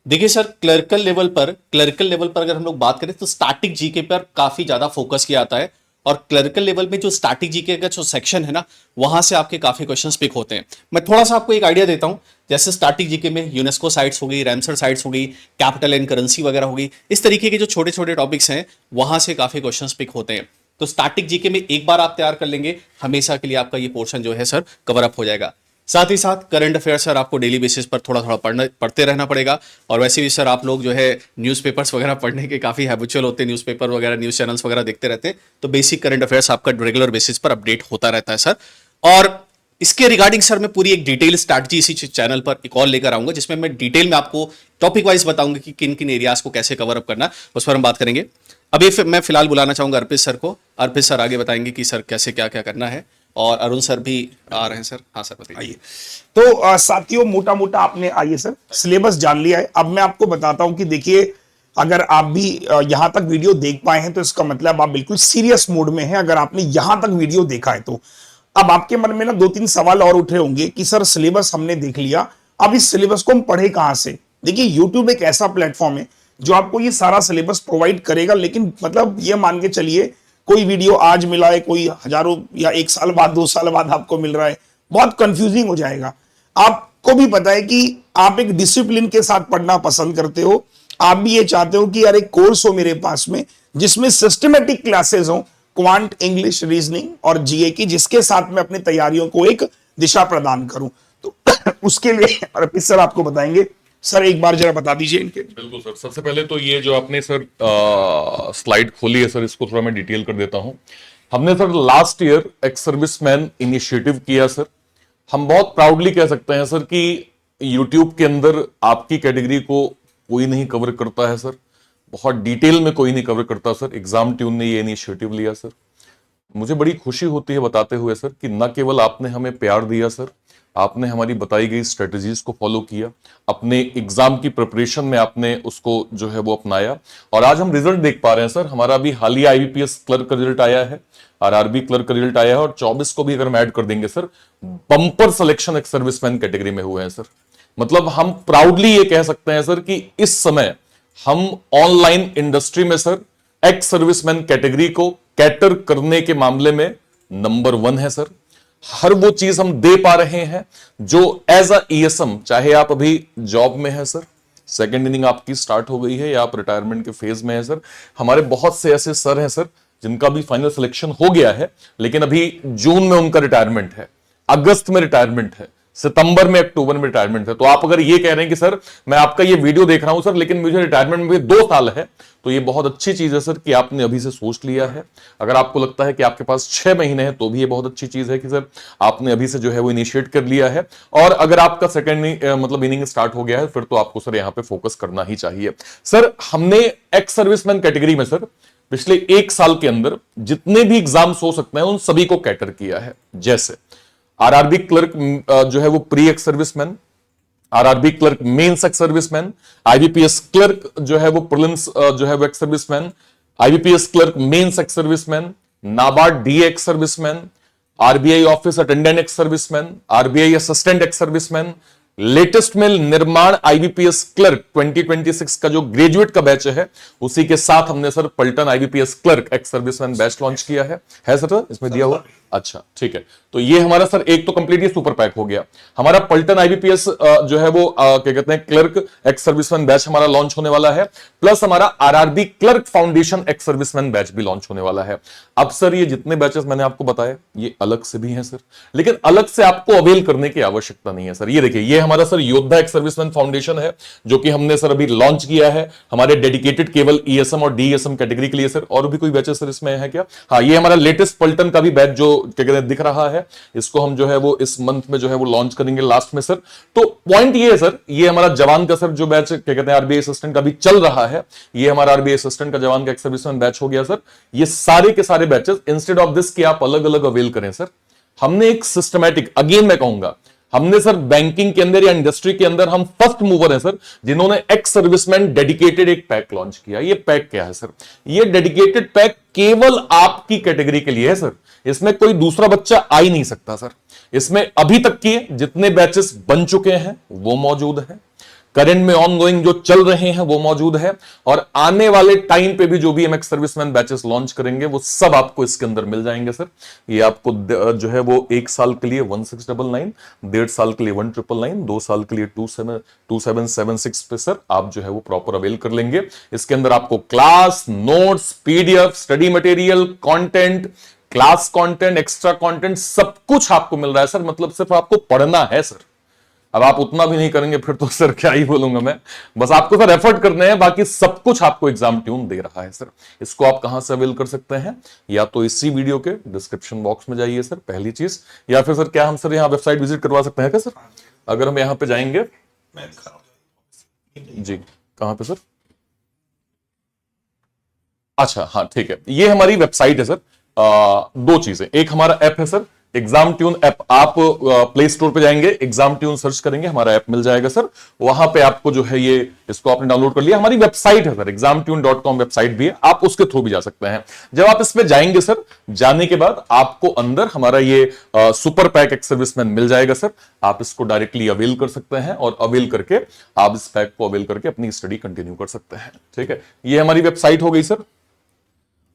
देखिए सर, क्लर्कल लेवल पर अगर हम लोग बात करें तो स्टैटिक जीके पर काफी ज्यादा फोकस किया जाता है। और क्लर्कल लेवल में जो स्टैटिक जीके का जो सेक्शन है ना, वहां से आपके काफी क्वेश्चंस पिक होते हैं। मैं थोड़ा सा आपको एक आइडिया देता हूं, जैसे स्टैटिक जीके में यूनेस्को साइट्स हो गई, रैमसर साइट्स हो गई, कैपिटल एंड करेंसी वगैरह हो गई, इस तरीके के जो छोटे छोटे टॉपिक्स हैं वहां से काफी क्वेश्चंस पिक होते हैं। तो स्टैटिक जीके में एक बार आप तैयार कर लेंगे, हमेशा के लिए आपका ये पोर्शन जो है सर कवर अप हो जाएगा। साथ ही साथ करंट अफेयर सर आपको डेली बेसिस पर थोड़ा थोड़ा पढ़ते रहना पड़ेगा। और वैसे भी सर आप लोग जो है न्यूज़पेपर्स वगैरह पढ़ने के काफ़ी हैबिचुअल होते हैं, न्यूज़पेपर वगैरह न्यूज़ चैनल्स वगैरह देखते रहते हैं, तो बेसिक करंट अफेयर्स आपका रेगुलर बेसिस पर अपडेट होता रहता है सर। और इसके रिगार्डिंग सर मैं पूरी एक डिटेल स्ट्रैटेजी इसी चैनल पर एक और लेकर आऊंगा, जिसमें मैं डिटेल में आपको टॉपिक वाइज बताऊंगा कि किन किन एरियाज को कैसे कवर अप करना, उस पर हम बात करेंगे। अभी मैं फिलहाल बुलाना चाहूंगा अर्पित सर को। अर्पित सर आगे बताएंगे कि सर कैसे क्या क्या करना है। और अरुण सर भी आ रहे हैं सर। हाँ सर बताइए। आइए तो साथियों, मोटा मोटा आपने आइए सर सिलेबस जान लिया है। अब मैं आपको बताता हूं कि देखिए, अगर आप भी यहां तक वीडियो देख पाए हैं तो इसका मतलब आप बिल्कुल सीरियस मोड में हैं। अगर आपने यहां तक वीडियो देखा है तो अब आपके मन में ना 2-3 सवाल और उठ रहे होंगे कि सर सिलेबस हमने देख लिया, अब इस सिलेबस को हम पढ़े कहां से। देखिए, यूट्यूब एक ऐसा प्लेटफॉर्म है जो आपको ये सारा सिलेबस प्रोवाइड करेगा, लेकिन मतलब ये मान के चलिए कोई वीडियो आज मिला है, कोई हजारों या 1 साल बाद 2 साल बाद आपको मिल रहा है, बहुत कंफ्यूजिंग हो जाएगा। आपको भी पता है कि आप एक डिसिप्लिन के साथ पढ़ना पसंद करते हो, आप भी ये चाहते हो कि यार एक कोर्स हो मेरे पास में जिसमें सिस्टमेटिक क्लासेस हो, क्वांट, इंग्लिश, रीजनिंग और जीए की, जिसके साथ मैं अपनी तैयारियों को एक दिशा प्रदान करूं। तो उसके लिए अर्पित सर आपको बताएंगे। सर एक बार जरा बता दीजिए इनके। बिल्कुल सर, सबसे पहले तो ये जो आपने सर स्लाइड खोली है सर, इसको थोड़ा मैं डिटेल कर देता हूं। हमने sir last year ex serviceman initiative किया सर। हम बहुत प्राउडली कह सकते हैं सर कि यूट्यूब के अंदर आपकी कैटेगरी को कोई नहीं कवर करता है सर, बहुत डिटेल में कोई नहीं कवर करता सर। एग्जाम ट्यून ने ये इनिशिएटिव लिया सर। मुझे बड़ी खुशी होती है बताते हुए सर कि न केवल आपने हमें प्यार दिया सर, आपने हमारी बताई गई स्ट्रेटजीज को फॉलो किया, अपने एग्जाम की प्रिपरेशन में आपने उसको जो है वो अपनाया, और आज हम रिजल्ट देख पा रहे हैं सर। हमारा अभी हालिया आईबीपीएस क्लर्क का रिजल्ट आया है, आरआरबी क्लर्क का रिजल्ट आया है, और 24 को भी अगर हम ऐड कर देंगे सर, बम्पर सिलेक्शन एक सर्विसमैन कैटेगरी में हुए हैं सर। मतलब हम प्राउडली ये कह सकते हैं सर कि इस समय हम ऑनलाइन इंडस्ट्री में सर एक्स सर्विसमैन कैटेगरी को कैटर करने के मामले में नंबर 1 है सर। हर वो चीज हम दे पा रहे हैं जो एज अ ईएसएम, चाहे आप अभी जॉब में है सर, सेकेंड इनिंग आपकी स्टार्ट हो गई है, या आप रिटायरमेंट के फेज में है सर। हमारे बहुत से ऐसे सर हैं सर जिनका भी फाइनल सिलेक्शन हो गया है, लेकिन अभी जून में उनका रिटायरमेंट है, अगस्त में रिटायरमेंट है, सितंबर में, अक्टूबर में रिटायरमेंट है। तो आप अगर ये कह रहे हैं कि सर मैं आपका ये वीडियो देख रहा हूं सर, लेकिन मुझे रिटायरमेंट में भी 2 साल है, तो ये बहुत अच्छी चीज है सर कि आपने अभी से सोच लिया है। अगर आपको लगता है कि आपके पास 6 महीने हैं तो भी ये बहुत अच्छी चीज है कि सर आपने अभी से जो है वो इनिशिएट कर लिया है। और अगर आपका सेकेंड मतलब इनिंग स्टार्ट हो गया है, फिर तो आपको सर यहाँ पे फोकस करना ही चाहिए। सर हमने एक्स सर्विसमैन कैटेगरी में सर पिछले 1 साल के अंदर जितने भी एग्जाम्स हो सकते हैं उन सभी को कैटर किया है। जैसे आरआरबी क्लर्क जो है वो pre ex serviceman, RRB clerk mains ex serviceman, IBPS clerk जो है वो प्रीलिम्स जो है वो ex serviceman, IBPS clerk mains ex serviceman, NABARD D ex serviceman, RBI office attendant ex serviceman, RBI assistant ex serviceman, latest में Nirman IBPS clerk 2026 का जो graduate का बैच है, उसी के साथ हमने सर पलटन IBPS clerk x serviceman batch launch किया है सर इसमें दिया हुआ। अच्छा ठीक है, तो ये हमारा सर एक तो कंप्लीट ये सुपर पैक हो गया। हमारा पलटन आईबीपीएस जो है वो क्या कहते हैं क्लर्क एक्स सर्विसमैन बैच हमारा लॉन्च होने वाला है, प्लस हमारा RRB clerk foundation x serviceman batch भी लॉन्च होने वाला है। अब सर ये जितने बैचेस मैंने आपको बताए ये अलग से भी हैं सर, लेकिन अलग से आपको अवेल करने की आवश्यकता नहीं है सर। ये देखिए, ये हमारा sir Yoddha ex serviceman foundation है जो कि हमने सर अभी लॉन्च किया है हमारे डेडिकेटेड केवल ईएसएम और डीएसएम कैटेगरी के लिए सर। और भी कोई बैचेस सर इसमें है क्या? हाँ, ये हमारा लेटेस्ट पलटन का भी बैच जो क्या कहते हैं दिख रहा है, इसको हम जो है वो इस मंथ में जो है वो लॉन्च करेंगे लास्ट में सर। तो पॉइंट ये है सर, ये हमारा जवान का सर जो बैच क्या कहते हैं आरबीआई असिस्टेंट का भी चल रहा है, ये हमारा आरबीआई असिस्टेंट का जवान का एक्स सर्विसमैन बैच हो गया सर। ये सारे के सारे बैचेस इंस्टेड ऑफ दिस कि आप अलग अलग अवेल करें सर, हमने एक सिस्टमैटिक, अगेन मैं कहूंगा, हमने सर बैंकिंग के अंदर या इंडस्ट्री के अंदर हम फर्स्ट मूवर हैं सर जिन्होंने एक्स सर्विसमैन डेडिकेटेड एक पैक लॉन्च किया। ये पैक क्या है सर? ये डेडिकेटेड पैक केवल आपकी कैटेगरी के लिए है सर, इसमें कोई दूसरा बच्चा आ ही नहीं सकता सर। इसमें अभी तक के जितने बैचेस बन चुके हैं वो मौजूद हैं, करंट में ऑनगोइंग जो चल रहे हैं वो मौजूद है, और आने वाले टाइम पे भी जो भी हम एक्स सर्विसमैन बैचेस लॉन्च करेंगे वो सब आपको इसके अंदर मिल जाएंगे सर। ये आपको जो है वो 1 साल के लिए 1699, 1.5 साल के लिए 1999, 2 साल के लिए 2776 पे सर आप जो है वो प्रॉपर अवेल कर लेंगे। इसके अंदर आपको class notes, PDF, study material, content, class content, extra content, सब कुछ आपको मिल रहा है सर। मतलब सिर्फ आपको पढ़ना है सर। अब आप उतना भी नहीं करेंगे फिर तो सर क्या ही बोलूंगा मैं, बस आपको सर एफर्ट करने हैं, बाकी सब कुछ आपको एग्जाम ट्यून दे रहा है सर। इसको आप कहां से अवेल कर सकते हैं? या तो इसी वीडियो के डिस्क्रिप्शन बॉक्स में जाइए सर, पहली चीज, या फिर सर क्या हम सर यहाँ वेबसाइट विजिट करवा सकते हैं क्या सर? अगर हम यहाँ पे जाएंगे जी, कहां पे सर? अच्छा हाँ ठीक है, ये हमारी वेबसाइट है सर। 2 चीजें, एक हमारा ऐप है सर एग्जाम ट्यून ऐप, आप प्ले स्टोर पे जाएंगे, एग्जाम ट्यून सर्च करेंगे, हमारा ऐप मिल जाएगा सर। वहां पे आपको जो है ये इसको आपने डाउनलोड कर लिया। हमारी वेबसाइट है सर examtune.com वेबसाइट भी है, आप उसके थ्रू भी जा सकते हैं। जब आप इसमें जाएंगे सर, जाने के बाद आपको अंदर हमारा ये सुपर पैक एक्स सर्विसमैन मिल जाएगा सर। आप इसको डायरेक्टली अवेल कर सकते हैं और अवेल करके आप इस पैक को अवेल करके अपनी स्टडी कंटिन्यू कर सकते हैं। ठीक है, ये हमारी वेबसाइट हो गई सर।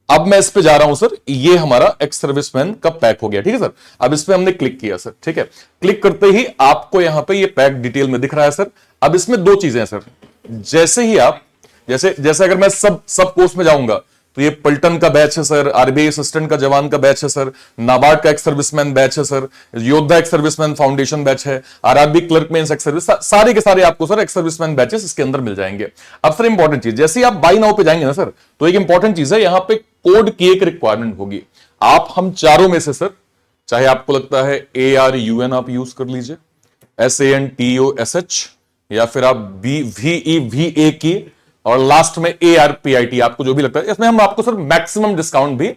अब मैं इस पे जा रहा हूं सर, ये हमारा एक्स सर्विसमैन का पैक हो गया। ठीक है सर, अब इस पे हमने क्लिक किया सर। ठीक है, क्लिक करते ही आपको यहां पे ये पैक डिटेल में दिख रहा है सर। अब इसमें 2 चीजें हैं सर, जैसे ही आप जैसे अगर मैं सब कोर्स में जाऊंगा तो ये पलटन का बैच है सर, आरबीआई असिस्टेंट का जवान का बैच है सर, नाबार्ड का एक्स सर्विसमैन बैच है sir, Yoddha ex serviceman foundation batch है, RRB clerk mains ex service, सारे के सारे आपको सर एक्स सर्विसमैन बैचेस इसके अंदर मिल जाएंगे। अब सर इंपॉर्टेंट चीज, जैसे ही आप बाय नाउ पे जाएंगे ना सर, तो एक इंपॉर्टेंट चीज है, यहां पे कोड की एक रिक्वायरमेंट होगी। आप हम चारों में से सर, चाहे आपको लगता है ARUN आप यूज कर लीजिए, SANTOSH, या फिर आप VEVA और लास्ट में ARPIT, आपको जो भी लगता है। इसमें हम आपको सर मैक्सिमम डिस्काउंट भी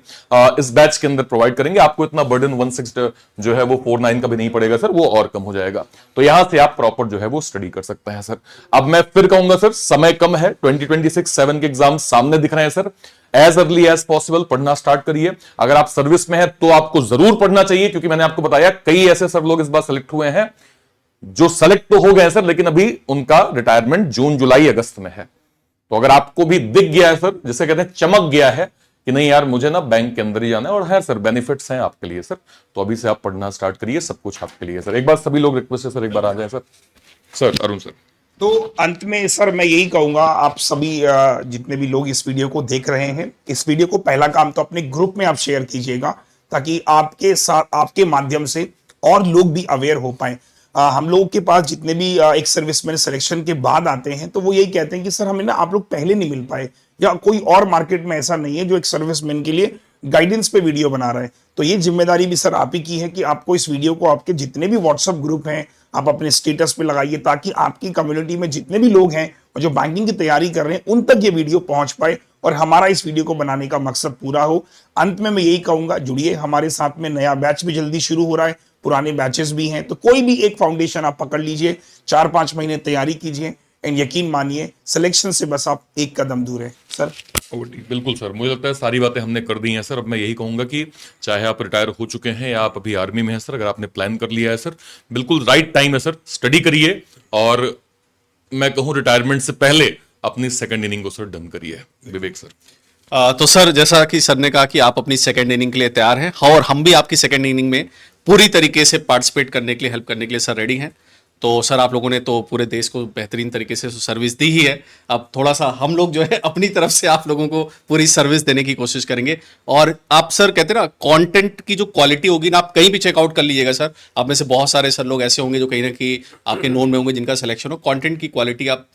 इस बैच के अंदर प्रोवाइड करेंगे। आपको इतना बर्डन 16 जो है वो 49 का भी नहीं पड़ेगा सर, वो और कम हो जाएगा। तो यहां से आप प्रॉपर जो है वो स्टडी कर सकते हैं सर। अब मैं फिर कहूंगा सर, समय कम है, 2026-7 के एग्जाम सामने दिख रहे हैं sir. As early as possible पढ़ना स्टार्ट करिए। अगर आप सर्विस में है तो आपको जरूर पढ़ना चाहिए, क्योंकि मैंने आपको बताया कई ऐसे सब लोग इस बार सेलेक्ट हुए हैं जो सेलेक्ट तो हो गए सर, लेकिन अभी उनका रिटायरमेंट जून, जुलाई, अगस्त में है। तो अगर आपको भी दिख गया है सर, जिसे कहते हैं चमक गया है कि नहीं यार मुझे ना बैंक के अंदर ही जाना है, और है सर बेनिफिट्स हैं आपके लिए सर, तो अभी से आप पढ़ना स्टार्ट करिए, सब कुछ आपके लिए सर। एक बार सभी लोग रिक्वेस्ट है सर, एक बार आ जाए सर। सर अरुण सर, तो अंत में सर मैं यही कहूंगा, आप सभी जितने भी लोग इस वीडियो को देख रहे हैं, इस वीडियो को पहला काम तो अपने ग्रुप में आप शेयर कीजिएगा, ताकि आपके साथ, आपके माध्यम से और लोग भी अवेयर हो पाए। हम लोगों के पास जितने भी एक सर्विसमैन सिलेक्शन के बाद आते हैं, तो वो यही कहते हैं कि सर हमें ना आप लोग पहले नहीं मिल पाए, या कोई और मार्केट में ऐसा नहीं है जो एक सर्विसमैन के लिए गाइडेंस पे वीडियो बना रहा है। तो ये जिम्मेदारी भी सर आप ही की है कि आपको इस वीडियो को आपके जितने भी व्हाट्सएप ग्रुप हैं आप अपने स्टेटस पे लगाइए, ताकि आपकी कम्युनिटी में जितने भी लोग हैं और जो बैंकिंग की तैयारी कर रहे हैं उन तक ये वीडियो पहुंच पाए, और हमारा इस वीडियो को बनाने का मकसद पूरा हो। अंत में मैं यही कहूंगा, जुड़िए हमारे साथ में, नया बैच भी जल्दी शुरू हो रहा है, पुराने बैचेस भी हैं, तो कोई भी एक फाउंडेशन आप पकड़ लीजिए, 4-5 महीने तैयारी कीजिए, एंड यकीन मानिए सिलेक्शन से बस आप एक कदम दूर है सर। ओटी बिल्कुल सर, मुझे लगता है सारी बातें हमने कर दी हैं सर। अब मैं यही कहूंगा कि चाहे आप रिटायर हो चुके हैं या आप अभी आर्मी में हैं सर, अगर आपने प्लान कर लिया है सर, बिल्कुल राइट टाइम है सर, स्टडी करिए और मैं कहूं रिटायरमेंट से पहले अपनी सेकंड इनिंग को सर डन करिए। विवेक सर। तो सर जैसा कि सर ने कहा कि आप अपनी सेकंड इनिंग के लिए तैयार हैं और हम भी आपकी सेकंड इनिंग में पूरी तरीके से पार्टिसिपेट करने के लिए, हेल्प करने के लिए सर रेडी हैं। तो सर आप लोगों ने तो पूरे देश को बेहतरीन तरीके से सर्विस दी ही है, अब थोड़ा सा हम लोग जो है अपनी तरफ से आप लोगों को पूरी सर्विस देने की कोशिश करेंगे। और आप सर कहते हैं ना कंटेंट की जो क्वालिटी होगी ना, आप कहीं भी चेकआउट कर लीजिएगा सर। आप में से बहुत सारे सर लोग ऐसे होंगे जो कहीं ना कहीं आपके नोन में होंगे जिनका सिलेक्शन हो। कंटेंट की क्वालिटी आप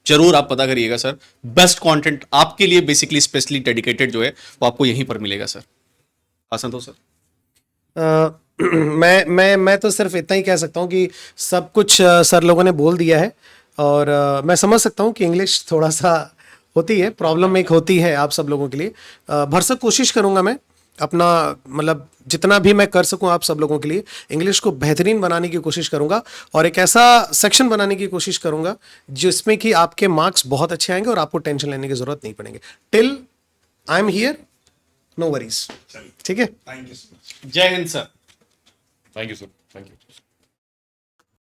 जरूर आप पता करिएगा सर। बेस्ट कंटेंट आपके लिए बेसिकली स्पेशली डेडिकेटेड जो है वो आपको यहीं पर मिलेगा सर। संतोष सर। मैं तो सिर्फ इतना ही कह सकता हूँ कि सब कुछ सर लोगों ने बोल दिया है। और मैं समझ सकता हूँ कि इंग्लिश थोड़ा सा होती है, प्रॉब्लम एक होती है आप सब लोगों के लिए। भरसक कोशिश करूँगा मैं अपना, मतलब जितना भी मैं कर सकूं आप सब लोगों के लिए इंग्लिश को बेहतरीन बनाने की कोशिश करूंगा और एक ऐसा सेक्शन बनाने की कोशिश करूंगा जिसमें कि आपके मार्क्स बहुत अच्छे आएंगे और आपको टेंशन लेने की जरूरत नहीं पड़ेंगे। Till I am here, no worries. ठीक है, थैंक यू सो मच। जय हिंद sir. Thank you sir, thank you.